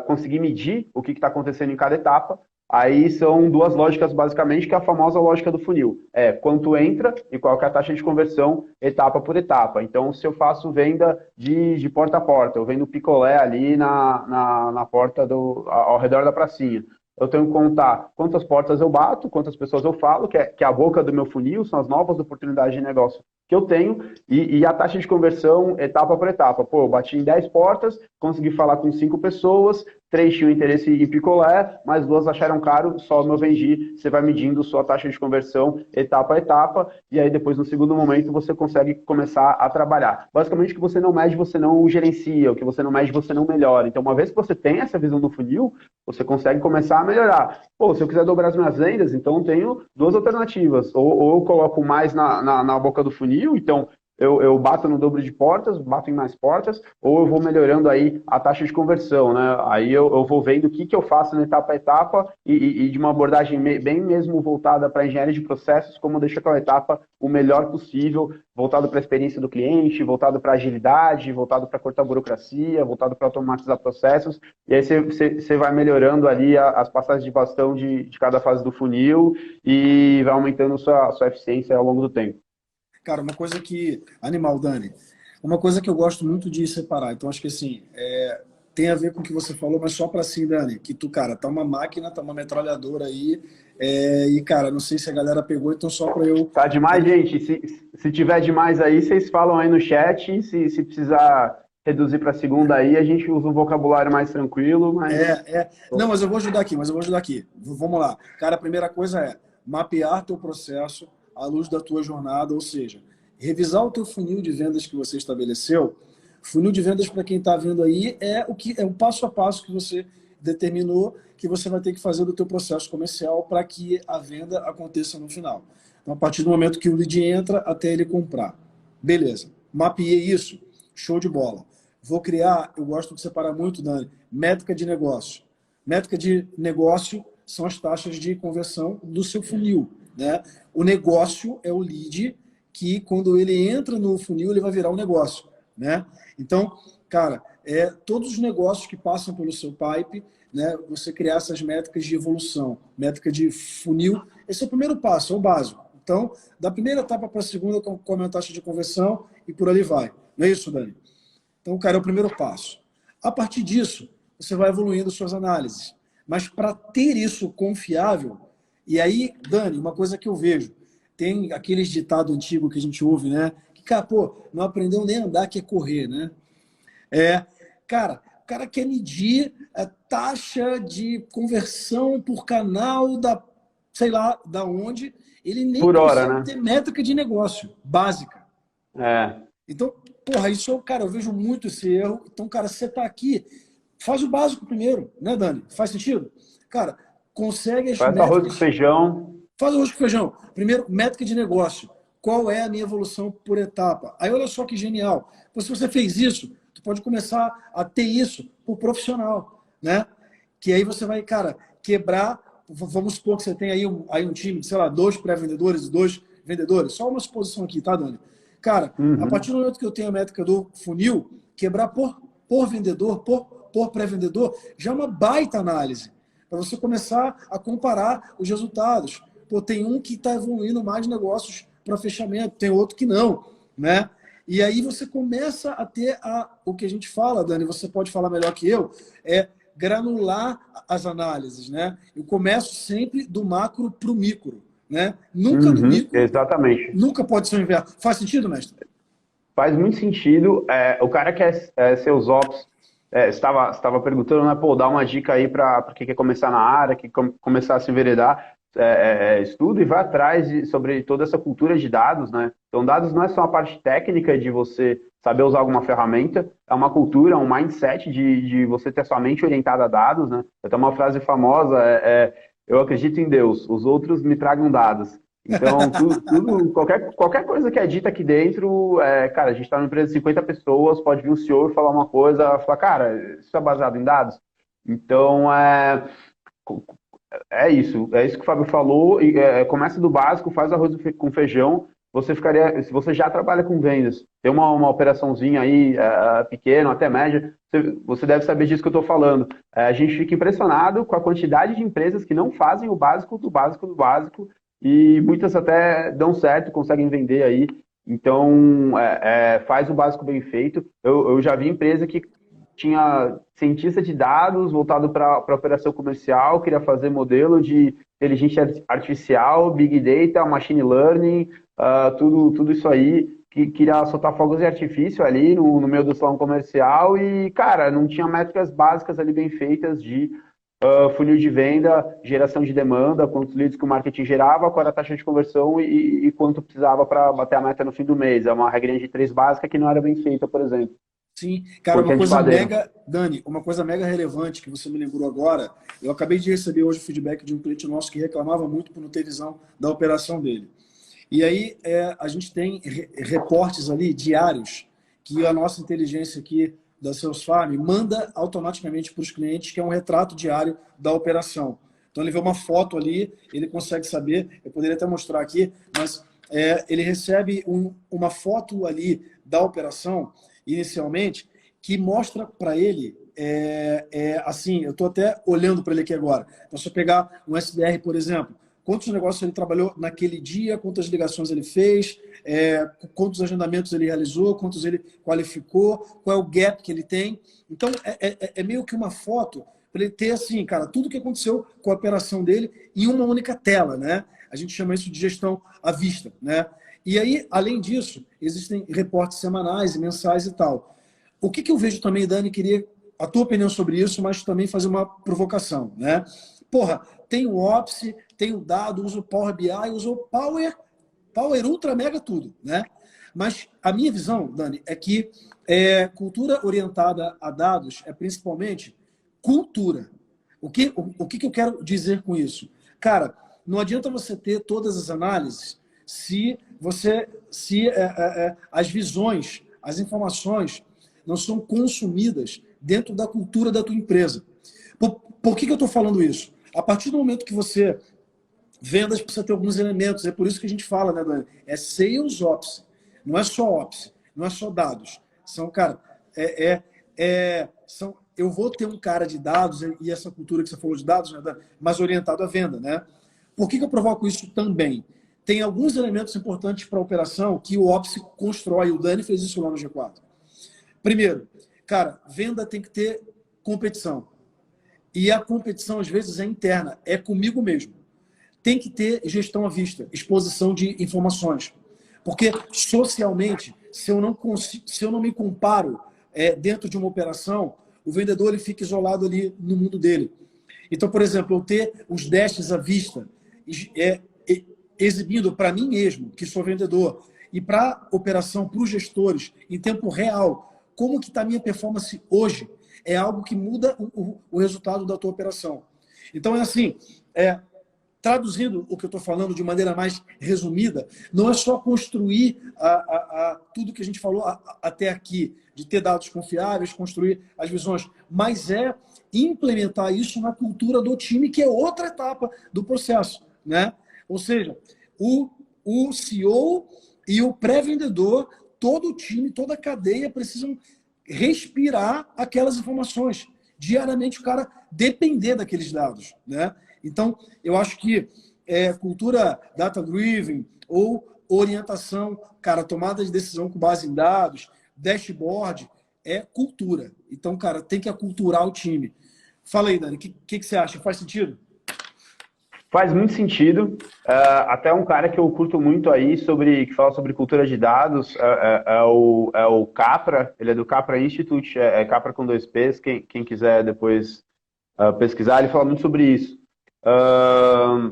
conseguir medir o que está acontecendo em cada etapa, aí são duas lógicas, basicamente, que é a famosa lógica do funil. É quanto entra e qual que é a taxa de conversão etapa por etapa. Então, se eu faço venda de porta a porta, eu vendo picolé ali na porta ao redor da pracinha. Eu tenho que contar quantas portas eu bato, quantas pessoas eu falo, que é a boca do meu funil, são as novas oportunidades de negócio que eu tenho, e a taxa de conversão etapa por etapa. Pô, eu bati em 10 portas, consegui falar com 5 pessoas, 3 tinham interesse em picolé, mas 2 acharam caro, só o meu vendi. Você vai medindo sua taxa de conversão etapa a etapa, e aí depois, no segundo momento, você consegue começar a trabalhar. Basicamente, o que você não mede, você não gerencia, o que você não mede, você não melhora. Então, uma vez que você tem essa visão do funil, você consegue começar a melhorar. Pô, se eu quiser dobrar as minhas vendas, então eu tenho 2 alternativas. Ou eu coloco mais na boca do funil, então eu bato no dobro de portas, bato em mais portas, ou eu vou melhorando aí a taxa de conversão, né? Aí eu vou vendo o que eu faço na etapa a etapa e de uma abordagem bem mesmo voltada para a engenharia de processos, como deixa aquela etapa o melhor possível, voltado para a experiência do cliente, voltado para a agilidade, voltado para cortar burocracia, voltado para automatizar processos, e aí você vai melhorando ali as passagens de bastão de cada fase do funil e vai aumentando sua eficiência ao longo do tempo. Cara, uma coisa que... Animal, Dani. Uma coisa que eu gosto muito de separar. Então, acho que assim, tem a ver com o que você falou, mas só para assim, Dani, que tu, cara, tá uma máquina, tá uma metralhadora aí, e, cara, não sei se a galera pegou, então só para eu... Tá demais, gente. Se tiver demais aí, vocês falam aí no chat. Se precisar reduzir para segunda aí, a gente usa um vocabulário mais tranquilo, mas... Não, mas eu vou ajudar aqui, Vamos lá. Cara, a primeira coisa é mapear teu processo à luz da tua jornada, ou seja, revisar o teu funil de vendas que você estabeleceu. Funil de vendas, para quem está vendo aí, é o passo a passo que você determinou que você vai ter que fazer do teu processo comercial para que a venda aconteça no final. Então, a partir do momento que o lead entra até ele comprar. Beleza, mapeei isso, show de bola. Vou criar, eu gosto de separar muito, Dani, métrica de negócio. Métrica de negócio são as taxas de conversão do seu funil, né? O negócio é o lead que, quando ele entra no funil, ele vai virar um negócio, né? Então, cara, todos os negócios que passam pelo seu pipe, né, você criar essas métricas de evolução, métrica de funil, esse é o primeiro passo, é o básico. Então, da primeira etapa para a segunda, com a taxa de conversão e por ali vai. Não é isso, Dani? Então, cara, é o primeiro passo. A partir disso, você vai evoluindo suas análises. Mas para ter isso confiável, e aí, Dani, uma coisa que eu vejo, tem aqueles ditados antigos que a gente ouve, né? Que, cara, pô, não aprendeu nem a andar, que é correr, né? Cara, o cara quer medir a taxa de conversão por canal da, sei lá, da onde, ele nem por hora, consegue né? ter métrica de negócio básica. Então, porra, isso, cara, eu vejo muito esse erro. Então, cara, você tá aqui, faz o básico primeiro, né, Dani? Faz sentido? Cara, consegue as Faz métricas... arroz com feijão. Faz arroz com feijão. Primeiro, métrica de negócio. Qual é a minha evolução por etapa? Aí, olha só que genial. Se você fez isso, tu pode começar a ter isso por profissional, né? Que aí você vai, cara, quebrar... Vamos supor que você tem aí um time de, sei lá, 2 pré-vendedores e 2 vendedores. Só uma suposição aqui, tá, Dani? Cara, a partir do momento que eu tenho a métrica do funil, quebrar por vendedor, por pré-vendedor, já é uma baita análise. Para você começar a comparar os resultados. Pô, tem um que está evoluindo mais negócios para fechamento, tem outro que não, né? E aí você começa a ter o que a gente fala, Dani, você pode falar melhor que eu, granular as análises, né? Eu começo sempre do macro para o micro, né? Nunca do micro. Exatamente. Nunca pode ser o inverso. Faz sentido, mestre? Faz muito sentido. O cara quer ser os ops você estava perguntando, né, pô, dá uma dica aí para quem quer começar na área, que começar a se enveredar, estuda e vai atrás sobre toda essa cultura de dados, né? Então, dados não é só a parte técnica de você saber usar alguma ferramenta, é uma cultura, um mindset de você ter sua mente orientada a dados, né? Tem uma frase famosa, eu acredito em Deus, os outros me tragam dados. Então, qualquer coisa que é dita aqui dentro, cara, a gente está numa empresa de 50 pessoas, pode vir um senhor falar uma coisa, falar, cara, isso é baseado em dados? Então, é isso que o Fábio falou, e, começa do básico, faz arroz com feijão, se você já trabalha com vendas, tem uma operaçãozinha aí, pequena, até média, você deve saber disso que eu estou falando. A gente fica impressionado com a quantidade de empresas que não fazem o básico do básico do básico, e muitas até dão certo, conseguem vender aí. Então, faz o básico bem feito. Eu já vi empresa que tinha cientista de dados voltado para operação comercial, queria fazer modelo de inteligência artificial, big data, machine learning, tudo isso aí, que queria soltar fogos de artifício ali no meio do salão comercial e, cara, não tinha métricas básicas ali bem feitas de funil de venda, geração de demanda, quantos leads que o marketing gerava, qual era a taxa de conversão e quanto precisava para bater a meta no fim do mês. É uma regrinha de três básica que não era bem feita, por exemplo. Sim, cara, uma coisa mega, Dani, uma coisa mega relevante que você me lembrou agora, eu acabei de receber hoje o feedback de um cliente nosso que reclamava muito por não ter visão da operação dele. E aí a gente tem reportes ali diários que a nossa inteligência aqui da Salesforce manda automaticamente para os clientes, que é um retrato diário da operação. Então ele vê uma foto ali, ele consegue saber, eu poderia até mostrar aqui, mas ele recebe uma foto ali da operação inicialmente, que mostra para ele, assim, eu estou até olhando para ele aqui agora. Então, se eu pegar um SDR, por exemplo, quantos negócios ele trabalhou naquele dia, quantas ligações ele fez, quantos agendamentos ele realizou, quantos ele qualificou, qual é o gap que ele tem. Então, é meio que uma foto para ele ter, assim, cara, tudo que aconteceu com a operação dele em uma única tela, né? A gente chama isso de gestão à vista, né? E aí, além disso, existem reportes semanais e mensais e tal. O que eu vejo também, Dani, queria a tua opinião sobre isso, mas também fazer uma provocação, né? Porra, tem o Ops, tem o dado, uso o Power BI, uso o Power Ultra Mega tudo, né? Mas a minha visão, Dani, é que cultura orientada a dados é principalmente cultura. O que eu quero dizer com isso? Cara, não adianta você ter todas as análises se as visões, as informações não são consumidas dentro da cultura da tua empresa. Por que eu estou falando isso? A partir do momento que você vendas precisa ter alguns elementos, é por isso que a gente fala, né, Dani? É Sales Ops, não é só Ops, não é só dados. São, cara, eu vou ter um cara de dados e essa cultura que você falou de dados, né, Dani, mais orientado à venda, né? Por que eu provoco isso também? Tem alguns elementos importantes para a operação que o Ops constrói. O Dani fez isso lá no G4. Primeiro, cara, venda tem que ter competição. E a competição, às vezes, é interna, é comigo mesmo. Tem que ter gestão à vista, exposição de informações. Porque, socialmente, se eu não me comparo dentro de uma operação, o vendedor ele fica isolado ali no mundo dele. Então, por exemplo, eu ter os dashes à vista, exibindo para mim mesmo, que sou vendedor, e para a operação, para os gestores, em tempo real, como que está a minha performance hoje, é algo que muda o resultado da tua operação. Então, é assim, traduzindo o que eu estou falando de maneira mais resumida, não é só construir tudo que a gente falou até aqui, de ter dados confiáveis, construir as visões, mas é implementar isso na cultura do time, que é outra etapa do processo, né? Ou seja, o CEO e o pré-vendedor, todo o time, toda a cadeia precisam respirar aquelas informações. Diariamente o cara depender daqueles dados, né? Então, eu acho que cultura data-driven ou orientação, cara, tomada de decisão com base em dados, dashboard, é cultura. Então, cara, tem que aculturar o time. Fala aí, Dani, o que você acha? Faz sentido? Faz muito sentido. Até um cara que eu curto muito aí, que fala sobre cultura de dados, é o Capra, ele é do Capra Institute, é Capra com dois P's, quem quiser depois pesquisar, ele fala muito sobre isso. Ah,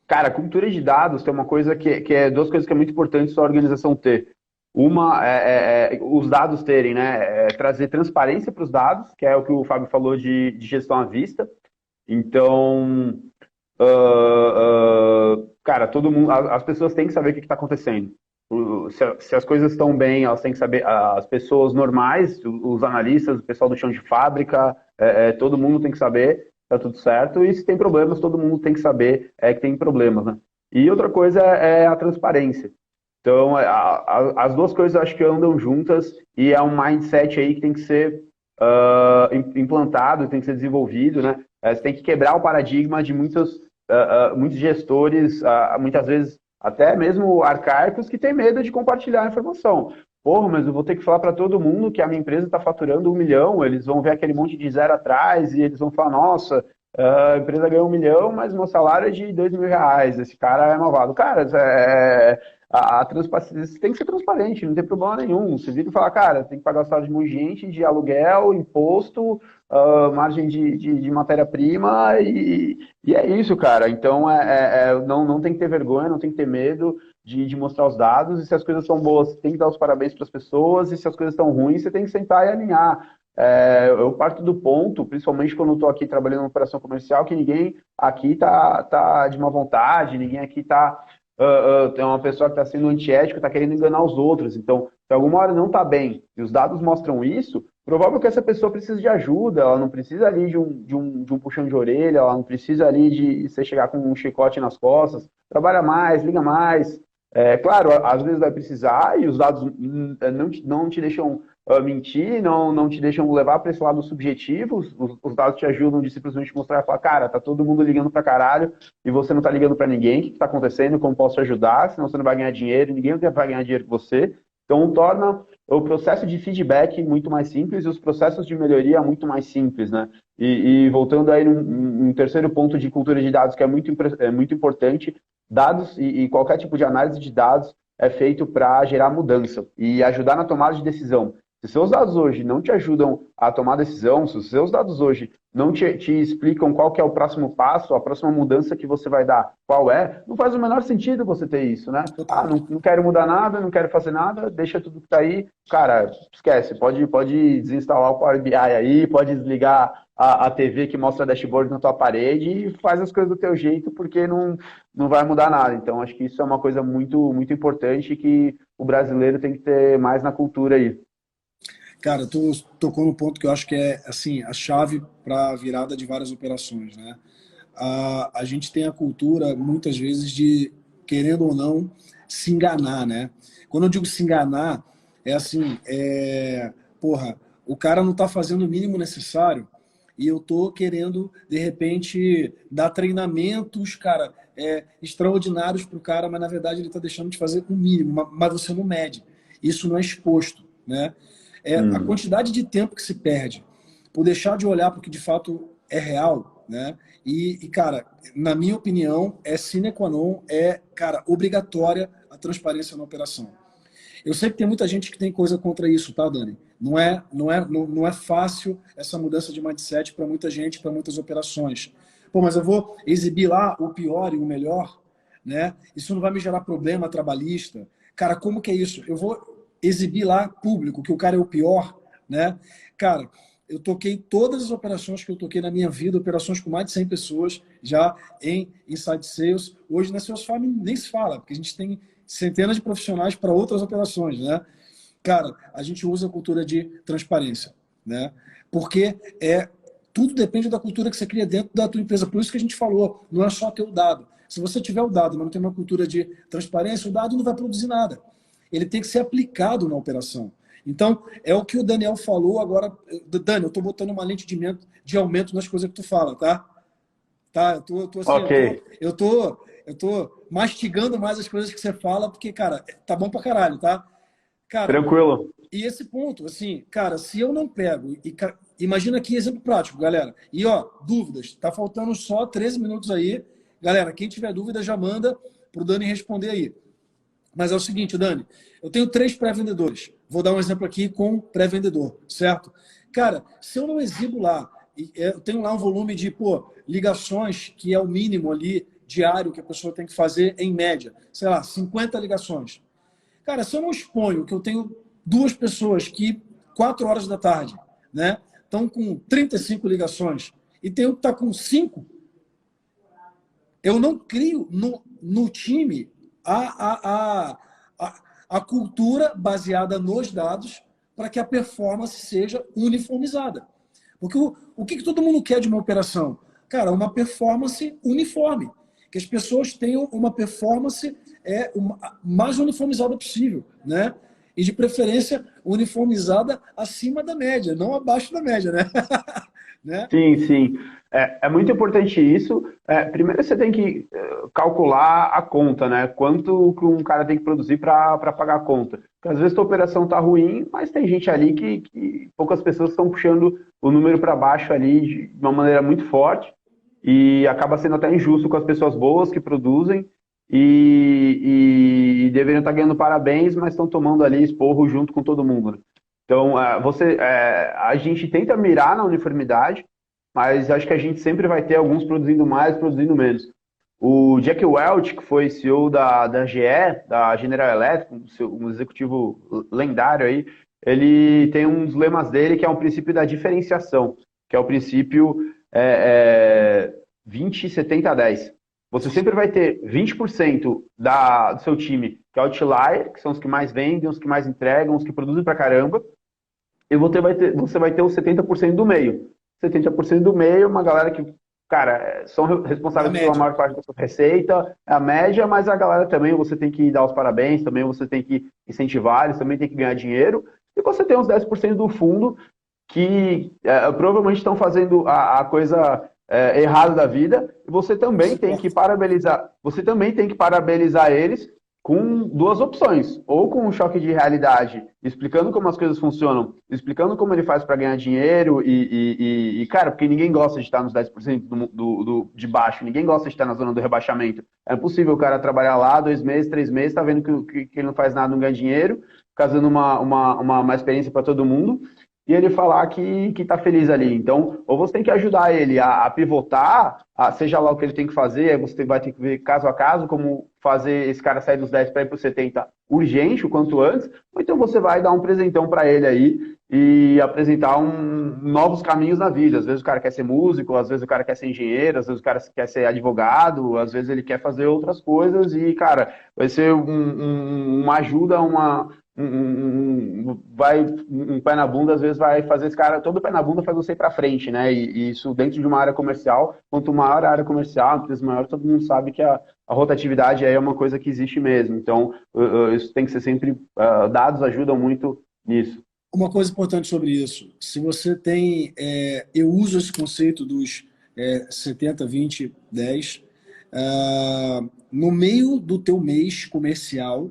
Cara, cultura de dados tem uma coisa que é duas coisas que é muito importante sua organização ter. Uma é os dados terem, né? Trazer transparência para os dados, que é o que o Fábio falou de gestão à vista. Então, cara, todo mundo, as pessoas têm que saber o que está acontecendo. Se as coisas estão bem, elas têm que saber, as pessoas normais, os analistas, o pessoal do chão de fábrica, todo mundo tem que saber, tá tudo certo. E se tem problemas, todo mundo tem que saber que tem problemas, né? E outra coisa é a transparência. Então, as duas coisas eu acho que andam juntas e é um mindset aí que tem que ser implantado, tem que ser desenvolvido, né? Você tem que quebrar o paradigma de muitos gestores, muitas vezes até mesmo arcaicos, que têm medo de compartilhar a informação. Porra, mas eu vou ter que falar para todo mundo que a minha empresa está faturando 1 milhão, eles vão ver aquele monte de zero atrás e eles vão falar, nossa, a empresa ganhou 1 milhão, mas meu salário é de 2 mil reais, esse cara é malvado. Cara, a transparência tem que ser transparente, não tem problema nenhum. Você vira e fala, cara, tem que pagar o salário de um monte de gente, de aluguel, imposto, margem de matéria-prima e é isso, cara. Então, não tem que ter vergonha, não tem que ter medo de mostrar os dados. E se as coisas são boas, você tem que dar os parabéns para as pessoas. E se as coisas estão ruins, você tem que sentar e alinhar. Eu parto do ponto, principalmente quando eu estou aqui trabalhando em operação comercial, que ninguém aqui tá de má vontade, ninguém aqui tem uma pessoa que está sendo antiético, está querendo enganar os outros. Então, se alguma hora não está bem e os dados mostram isso, provável que essa pessoa precisa de ajuda, ela não precisa ali de um puxão de orelha, ela não precisa ali de você chegar com um chicote nas costas, trabalha mais, liga mais. Claro, às vezes vai precisar e os dados não te deixam mentir, não te deixam levar para esse lado subjetivo, os dados te ajudam de simplesmente mostrar e falar, cara, tá todo mundo ligando para caralho e você não tá ligando para ninguém, o que tá acontecendo, como posso te ajudar, senão você não vai ganhar dinheiro, ninguém vai ganhar dinheiro com você. Então, torna o processo de feedback muito mais simples e os processos de melhoria muito mais simples, né? E voltando aí num terceiro ponto de cultura de dados que é muito importante, dados e qualquer tipo de análise de dados é feito para gerar mudança e ajudar na tomada de decisão. Se seus dados hoje não te ajudam a tomar decisão, se os seus dados hoje não te explicam qual que é o próximo passo, a próxima mudança que você vai dar, qual é, não faz o menor sentido você ter isso, né? Não quero mudar nada, não quero fazer nada, deixa tudo que tá aí. Cara, esquece, pode desinstalar o Power BI aí, pode desligar a TV que mostra dashboard na tua parede e faz as coisas do teu jeito, porque não vai mudar nada. Então, acho que isso é uma coisa muito, muito importante que o brasileiro tem que ter mais na cultura aí. Cara, tu tocou no ponto que eu acho que é assim, a chave para a virada de várias operações, né? A gente tem a cultura, muitas vezes, de, querendo ou não, se enganar, né? Quando eu digo se enganar, é assim, porra, o cara não está fazendo o mínimo necessário e eu tô querendo, de repente, dar treinamentos, cara, extraordinários para o cara, mas na verdade ele está deixando de fazer o mínimo, mas você não mede. Isso não é exposto, né? A quantidade de tempo que se perde por deixar de olhar para o que de fato é real, né? Cara, na minha opinião, sine qua non, cara, obrigatória a transparência na operação. Eu sei que tem muita gente que tem coisa contra isso, tá, Dani? Não é fácil essa mudança de mindset para muita gente, para muitas operações. Pô, mas eu vou exibir lá o pior e o melhor, né? Isso não vai me gerar problema trabalhista. Cara, como que é isso? Eu vou exibir lá público que o cara é o pior, né? Cara, eu toquei todas as operações que eu toquei na minha vida, operações com mais de 100 pessoas já em Inside Sales. Hoje na Salesforce nem se fala, porque a gente tem centenas de profissionais para outras operações, né? Cara, a gente usa a cultura de transparência, né? Porque tudo depende da cultura que você cria dentro da tua empresa. Por isso que a gente falou, não é só ter o dado. Se você tiver o dado, mas não tem uma cultura de transparência, o dado não vai produzir nada. Ele tem que ser aplicado na operação. Então, é o que o Daniel falou agora. Dani, eu estou botando uma lente de aumento nas coisas que tu fala, tá? Tá? Eu tô assim, Ok. eu tô mastigando mais as coisas que você fala, porque, cara, tá bom pra caralho, tá? Cara, Tranquilo. E esse ponto, assim, cara, se eu não pego, imagina aqui exemplo prático, galera. E ó, dúvidas, tá faltando só 13 minutos aí. Galera, quem tiver dúvida já manda pro Dani responder aí. Mas é o seguinte, Dani, eu tenho 3 pré-vendedores. Vou dar um exemplo aqui com pré-vendedor, certo? Cara, se eu não exibo lá, eu tenho lá um volume de, ligações, que é o mínimo ali diário que a pessoa tem que fazer em média, sei lá, 50 ligações. Cara, se eu não exponho que eu tenho 2 pessoas que 4 horas da tarde, né, estão com 35 ligações e tem um que está com 5, eu não crio no time a cultura baseada nos dados para que a performance seja uniformizada. Porque o que todo mundo quer de uma operação? Cara, uma performance uniforme. Que as pessoas tenham uma performance mais uniformizada possível, né? E de preferência uniformizada acima da média, não abaixo da média, né? né? Sim, sim. É muito importante isso. Primeiro você tem que calcular a conta, né? Quanto que um cara tem que produzir para pagar a conta. Porque às vezes a operação está ruim, mas tem gente ali que poucas pessoas estão puxando o número para baixo ali de uma maneira muito forte e acaba sendo até injusto com as pessoas boas que produzem e deveriam estar ganhando parabéns, mas estão tomando ali esporro junto com todo mundo, né? Então, a gente tenta mirar na uniformidade, mas acho que a gente sempre vai ter alguns produzindo mais, produzindo menos. O Jack Welch, que foi CEO da GE, da General Electric, um executivo lendário aí, ele tem um dos lemas dele que é um princípio da diferenciação, que é o princípio 20, 70, 10. Você sempre vai ter 20% do seu time que é outlier, que são os que mais vendem, os que mais entregam, os que produzem pra caramba, e você vai ter os 70% do meio. 70% do meio é uma galera que, cara, são responsáveis pela maior parte da sua receita, é a média, mas a galera também você tem que dar os parabéns, também você tem que incentivar, eles também tem que ganhar dinheiro, e você tem uns 10% do fundo que provavelmente estão fazendo a coisa errada da vida, e você também tem que parabenizar eles com 2 opções, ou com um choque de realidade, explicando como as coisas funcionam, explicando como ele faz para ganhar dinheiro cara, porque ninguém gosta de estar nos 10% de baixo, ninguém gosta de estar na zona do rebaixamento. É possível o cara trabalhar lá 2 meses, 3 meses, tá vendo que ele não faz nada, não ganha dinheiro, causando uma experiência para todo mundo, e ele falar que tá feliz ali. Então, ou você tem que ajudar ele a pivotar, seja lá o que ele tem que fazer, você vai ter que ver caso a caso como fazer esse cara sair dos 10 para ir para os 70 urgente, o quanto antes, ou então você vai dar um presentão para ele aí e apresentar novos caminhos na vida. Às vezes o cara quer ser músico, às vezes o cara quer ser engenheiro, às vezes o cara quer ser advogado, às vezes ele quer fazer outras coisas e, cara, vai ser uma ajuda, um pé na bunda, às vezes vai fazer esse cara, todo pé na bunda faz você ir para frente, né? E isso dentro de uma área comercial, quanto maior a área comercial, empresa maior, todo mundo sabe que a rotatividade aí é uma coisa que existe mesmo. Então, isso tem que ser sempre, dados ajudam muito nisso. Uma coisa importante sobre isso, se você tem, eu uso esse conceito dos 70, 20, 10, no meio do teu mês comercial,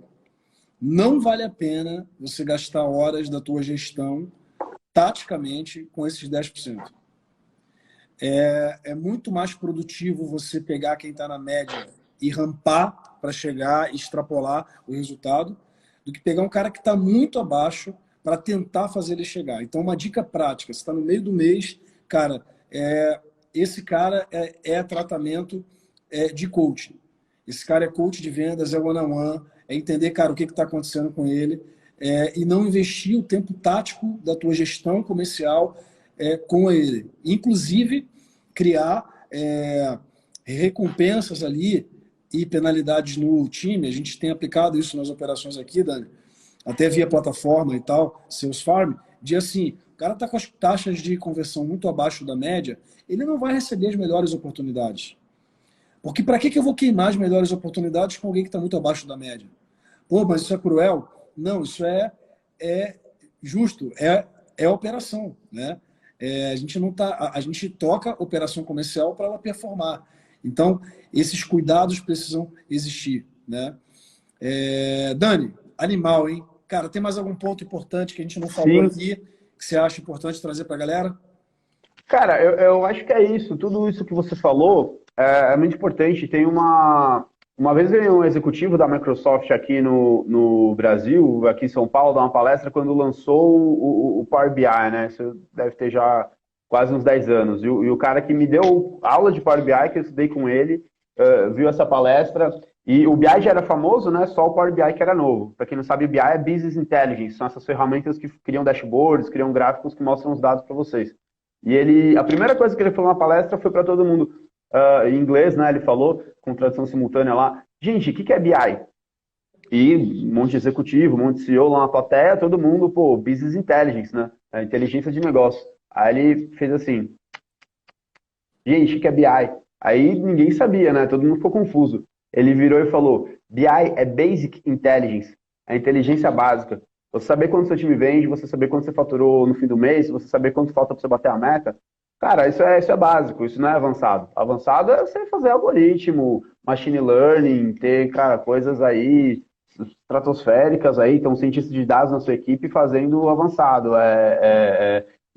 não vale a pena você gastar horas da tua gestão taticamente com esses 10%. É muito mais produtivo você pegar quem está na média e rampar para chegar e extrapolar o resultado, do que pegar um cara que está muito abaixo para tentar fazer ele chegar. Então, uma dica prática, você está no meio do mês, cara, esse cara é tratamento de coaching. Esse cara é coach de vendas, é one-on-one, é entender, cara, o que está acontecendo com ele, e não investir o tempo tático da tua gestão comercial com ele. Inclusive, criar recompensas ali e penalidades no time. A gente tem aplicado isso nas operações aqui, Dani, até via plataforma e tal, Salesforce, de assim, o cara está com as taxas de conversão muito abaixo da média, ele não vai receber as melhores oportunidades. Porque para que eu vou queimar as melhores oportunidades com alguém que está muito abaixo da média? Pô, mas isso é cruel? Não, isso é justo, é operação, né? A gente toca operação comercial para ela performar. Então, esses cuidados precisam existir, né? Dani, animal, hein? Cara, tem mais algum ponto importante que a gente não falou Sim, aqui, que você acha importante trazer para a galera? cara, eu acho que é isso. Tudo isso que você falou é muito importante. Tem uma vez veio um executivo da Microsoft aqui no Brasil, aqui em São Paulo, dar uma palestra quando lançou o Power BI, né? Isso deve ter já quase uns 10 anos. E o cara que me deu aula de Power BI, que eu estudei com ele, viu essa palestra. E o BI já era famoso, né? Só o Power BI que era novo. Para quem não sabe, BI é Business Intelligence. São essas ferramentas que criam dashboards, criam gráficos que mostram os dados para vocês. E a primeira coisa que ele falou na palestra foi para todo mundo, em inglês, né? Ele falou, com tradução simultânea lá, gente, o que é BI? E um monte de executivo, um monte de CEO lá na plateia, todo mundo, pô, Business Intelligence, né? A inteligência de negócio. Aí ele fez assim, gente, o que é BI? Aí ninguém sabia, né? Todo mundo ficou confuso. Ele virou e falou, BI é Basic Intelligence, a inteligência básica. Você saber quando seu time vende, você saber quando você faturou no fim do mês, você saber quanto falta para você bater a meta. Cara, isso é básico, isso não é avançado. Avançado é você fazer algoritmo, machine learning, ter, cara, coisas aí estratosféricas aí, então cientistas de dados na sua equipe fazendo o avançado.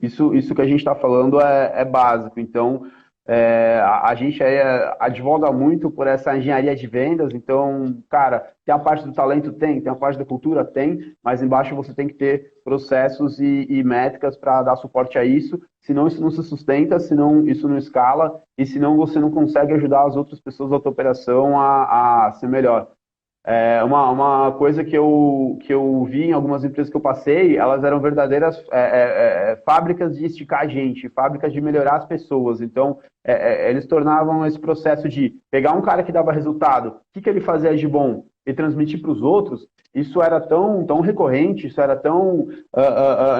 Isso que a gente está falando é básico. Então, a gente aí advoga muito por essa engenharia de vendas, então, cara, tem a parte do talento? Tem a parte da cultura? Tem, mas embaixo você tem que ter processos e métricas para dar suporte a isso, senão isso não se sustenta, senão isso não escala, e senão você não consegue ajudar as outras pessoas da tua operação a ser melhor. Uma coisa que eu vi em algumas empresas que eu passei, elas eram verdadeiras fábricas de esticar a gente, fábricas de melhorar as pessoas. Então, eles tornavam esse processo de pegar um cara que dava resultado, o que ele fazia de bom e transmitir para os outros. Isso era tão recorrente, isso era tão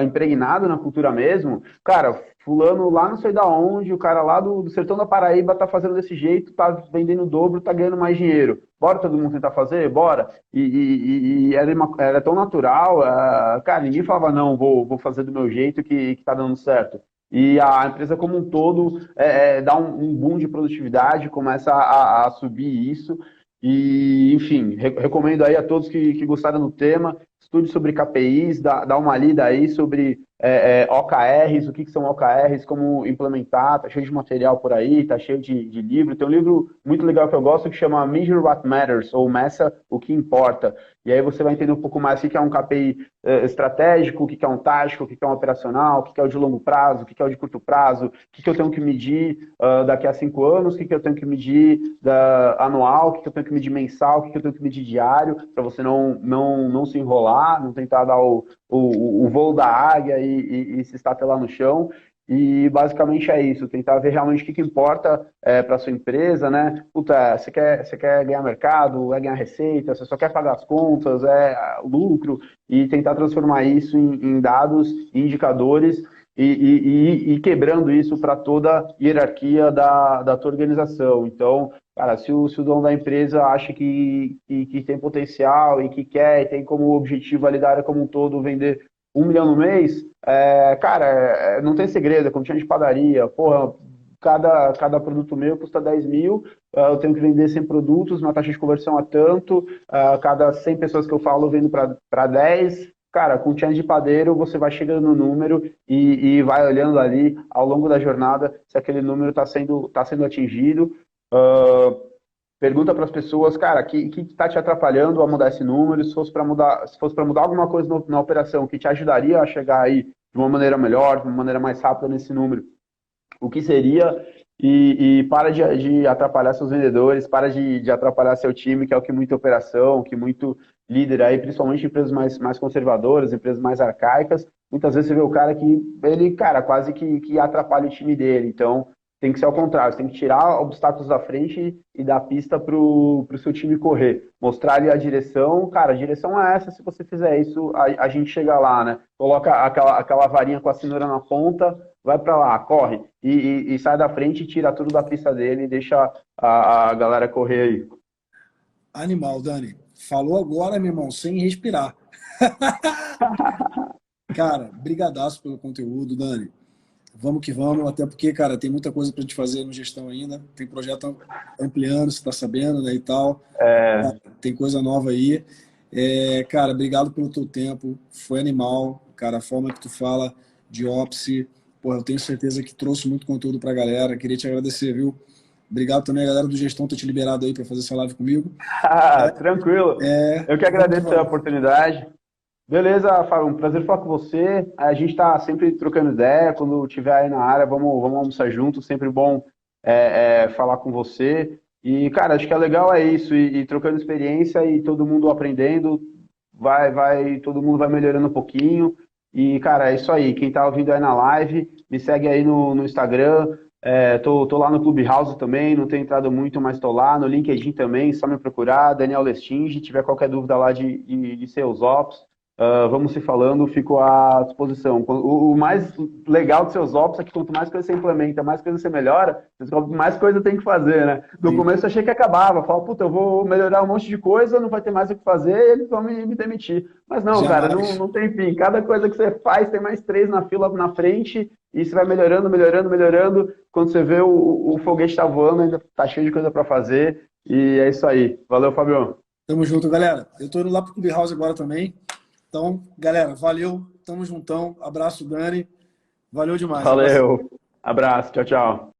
impregnado na cultura mesmo. Cara, fulano lá não sei da onde, o cara lá do sertão da Paraíba tá fazendo desse jeito, tá vendendo o dobro, tá ganhando mais dinheiro. Bora todo mundo tentar fazer? Bora. E era tão natural, cara, ninguém falava, não, vou fazer do meu jeito que tá dando certo. E a empresa como um todo dá um boom de produtividade, começa a subir isso. E, enfim, recomendo aí a todos que gostaram do tema, estude sobre KPIs, dá uma lida aí sobre OKRs, o que são OKRs, como implementar, tá cheio de material por aí, tá cheio de livro. Tem um livro muito legal que eu gosto que chama Measure What Matters, ou Meça o que importa. E aí você vai entender um pouco mais o que é um KPI estratégico, o que é um tático, o que é um operacional, o que é o de longo prazo, o que é o de curto prazo, o que eu tenho que medir daqui a 5 anos, o que eu tenho que medir anual, o que eu tenho que medir mensal, o que eu tenho que medir diário, para você não se enrolar, não tentar dar o voo da águia e se estatelar no chão. E basicamente é isso, tentar ver realmente o que importa para sua empresa, né? Puta, você quer ganhar mercado, é ganhar receita, você só quer pagar as contas, lucro, e tentar transformar isso em dados, em indicadores e quebrando isso para toda a hierarquia da tua organização. Então, cara, se o dono da empresa acha que tem potencial e que quer, e tem como objetivo ali da área como um todo vender 1 milhão no mês, cara, não tem segredo, é continha de padaria. Porra, cada produto meu custa 10 mil, eu tenho que vender 100 produtos, uma taxa de conversão a tanto, cada 100 pessoas que eu falo eu vendo para 10. Cara, com chance de padeiro, você vai chegando no número e vai olhando ali ao longo da jornada se aquele número está sendo atingido. Pergunta para as pessoas, cara, que está te atrapalhando a mudar esse número? Se fosse para mudar alguma coisa na operação que te ajudaria a chegar aí de uma maneira melhor, de uma maneira mais rápida nesse número, o que seria? E para de atrapalhar seus vendedores, para de atrapalhar seu time, que é o que muita operação, que muito líder aí, principalmente empresas mais conservadoras, empresas mais arcaicas, muitas vezes você vê o cara que ele, cara, quase que atrapalha o time dele. Então, tem que ser ao contrário, você tem que tirar obstáculos da frente e dar pista pro seu time correr. Mostrar ali a direção, cara, a direção é essa, se você fizer isso, a gente chega lá, né? Coloca aquela varinha com a cenoura na ponta, vai para lá, corre, e sai da frente e tira tudo da pista dele e deixa a galera correr aí. Animal, Dani. Falou agora, meu irmão, sem respirar. Cara, brigadaço pelo conteúdo, Dani. Vamos que vamos, até porque, cara, tem muita coisa pra gente fazer no gestão ainda. Tem projeto ampliando, você tá sabendo, né, e tal. Tem coisa nova aí. Cara, obrigado pelo teu tempo. Foi animal, cara, a forma que tu fala de Opsi. Pô, eu tenho certeza que trouxe muito conteúdo pra galera. Queria te agradecer, viu? Obrigado também a galera do Gestão ter te liberado aí para fazer essa live comigo. Ah, tranquilo. Eu que Vamos que agradeço a vamos. oportunidade. Beleza, Fábio, um prazer falar com você. A gente está sempre trocando ideia. Quando tiver aí na área, vamos almoçar juntos. Sempre bom falar com você. E, cara, acho que é legal é isso, e trocando experiência e todo mundo aprendendo, todo mundo vai melhorando um pouquinho. E, cara, é isso aí. Quem tá ouvindo aí na live, me segue aí no Instagram. Tô lá no Clubhouse também, não tenho entrado muito, mas tô lá. No LinkedIn também, só me procurar, Daniel Lestinge. Se tiver qualquer dúvida lá de Sales Ops, vamos se falando, fico à disposição. O mais legal dos seus ops é que quanto mais coisa você implementa, mais coisa você melhora, você descobre que mais coisa tem que fazer, né? No Sim. começo eu achei que acabava, falava, puta, eu vou melhorar um monte de coisa, não vai ter mais o que fazer, e eles vão me demitir. Mas não, cara, Jamais. não tem fim. Cada coisa que você faz, tem mais três na fila na frente, e você vai melhorando, melhorando, melhorando. Quando você vê o foguete tá voando, ainda tá cheio de coisa para fazer. E é isso aí. Valeu, Fabião. Tamo junto, galera. Eu tô indo lá pro Clubhouse agora também. Então, galera, valeu. Tamo juntão. Abraço, Dani. Valeu demais. Abração. Valeu. Abraço. Tchau, tchau.